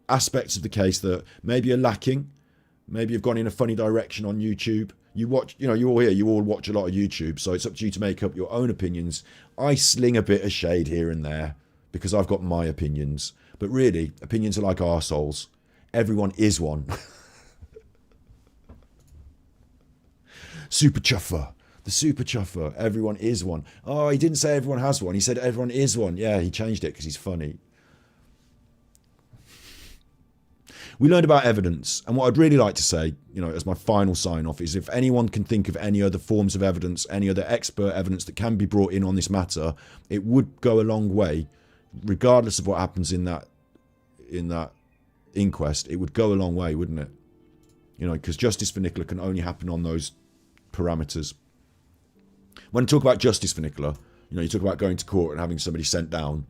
aspects of the case that maybe are lacking. Maybe you've gone in a funny direction on YouTube. You watch, you know, you all watch a lot of YouTube, so it's up to you to make up your own opinions. I sling a bit of shade here and there because I've got my opinions. But really, opinions are like arseholes. Everyone is one. Super chuffer. The super chuffer. Everyone is one. Oh, he didn't say everyone has one. He said everyone is one. Yeah, he changed it because he's funny. We learned about evidence. And what I'd really like to say, you know, as my final sign off is if anyone can think of any other forms of evidence, any other expert evidence that can be brought in on this matter, it would go a long way, regardless of what happens in that inquest. It would go a long way, wouldn't it? You know, because justice for Nicola can only happen on those parameters. When you talk about justice for Nicola, you know, you talk about going to court and having somebody sent down,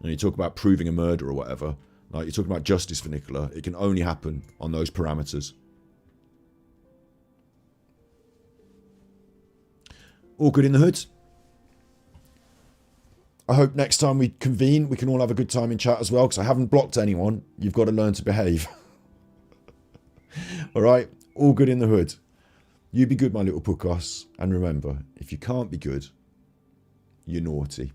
and you talk about proving a murder or whatever. Like, you're talking about justice for Nicola. It can only happen on those parameters. All good in the hood. I hope next time we convene, we can all have a good time in chat as well, because I haven't blocked anyone. You've got to learn to behave. All right? All good in the hood. You be good, my little puckos. And remember, if you can't be good, you're naughty.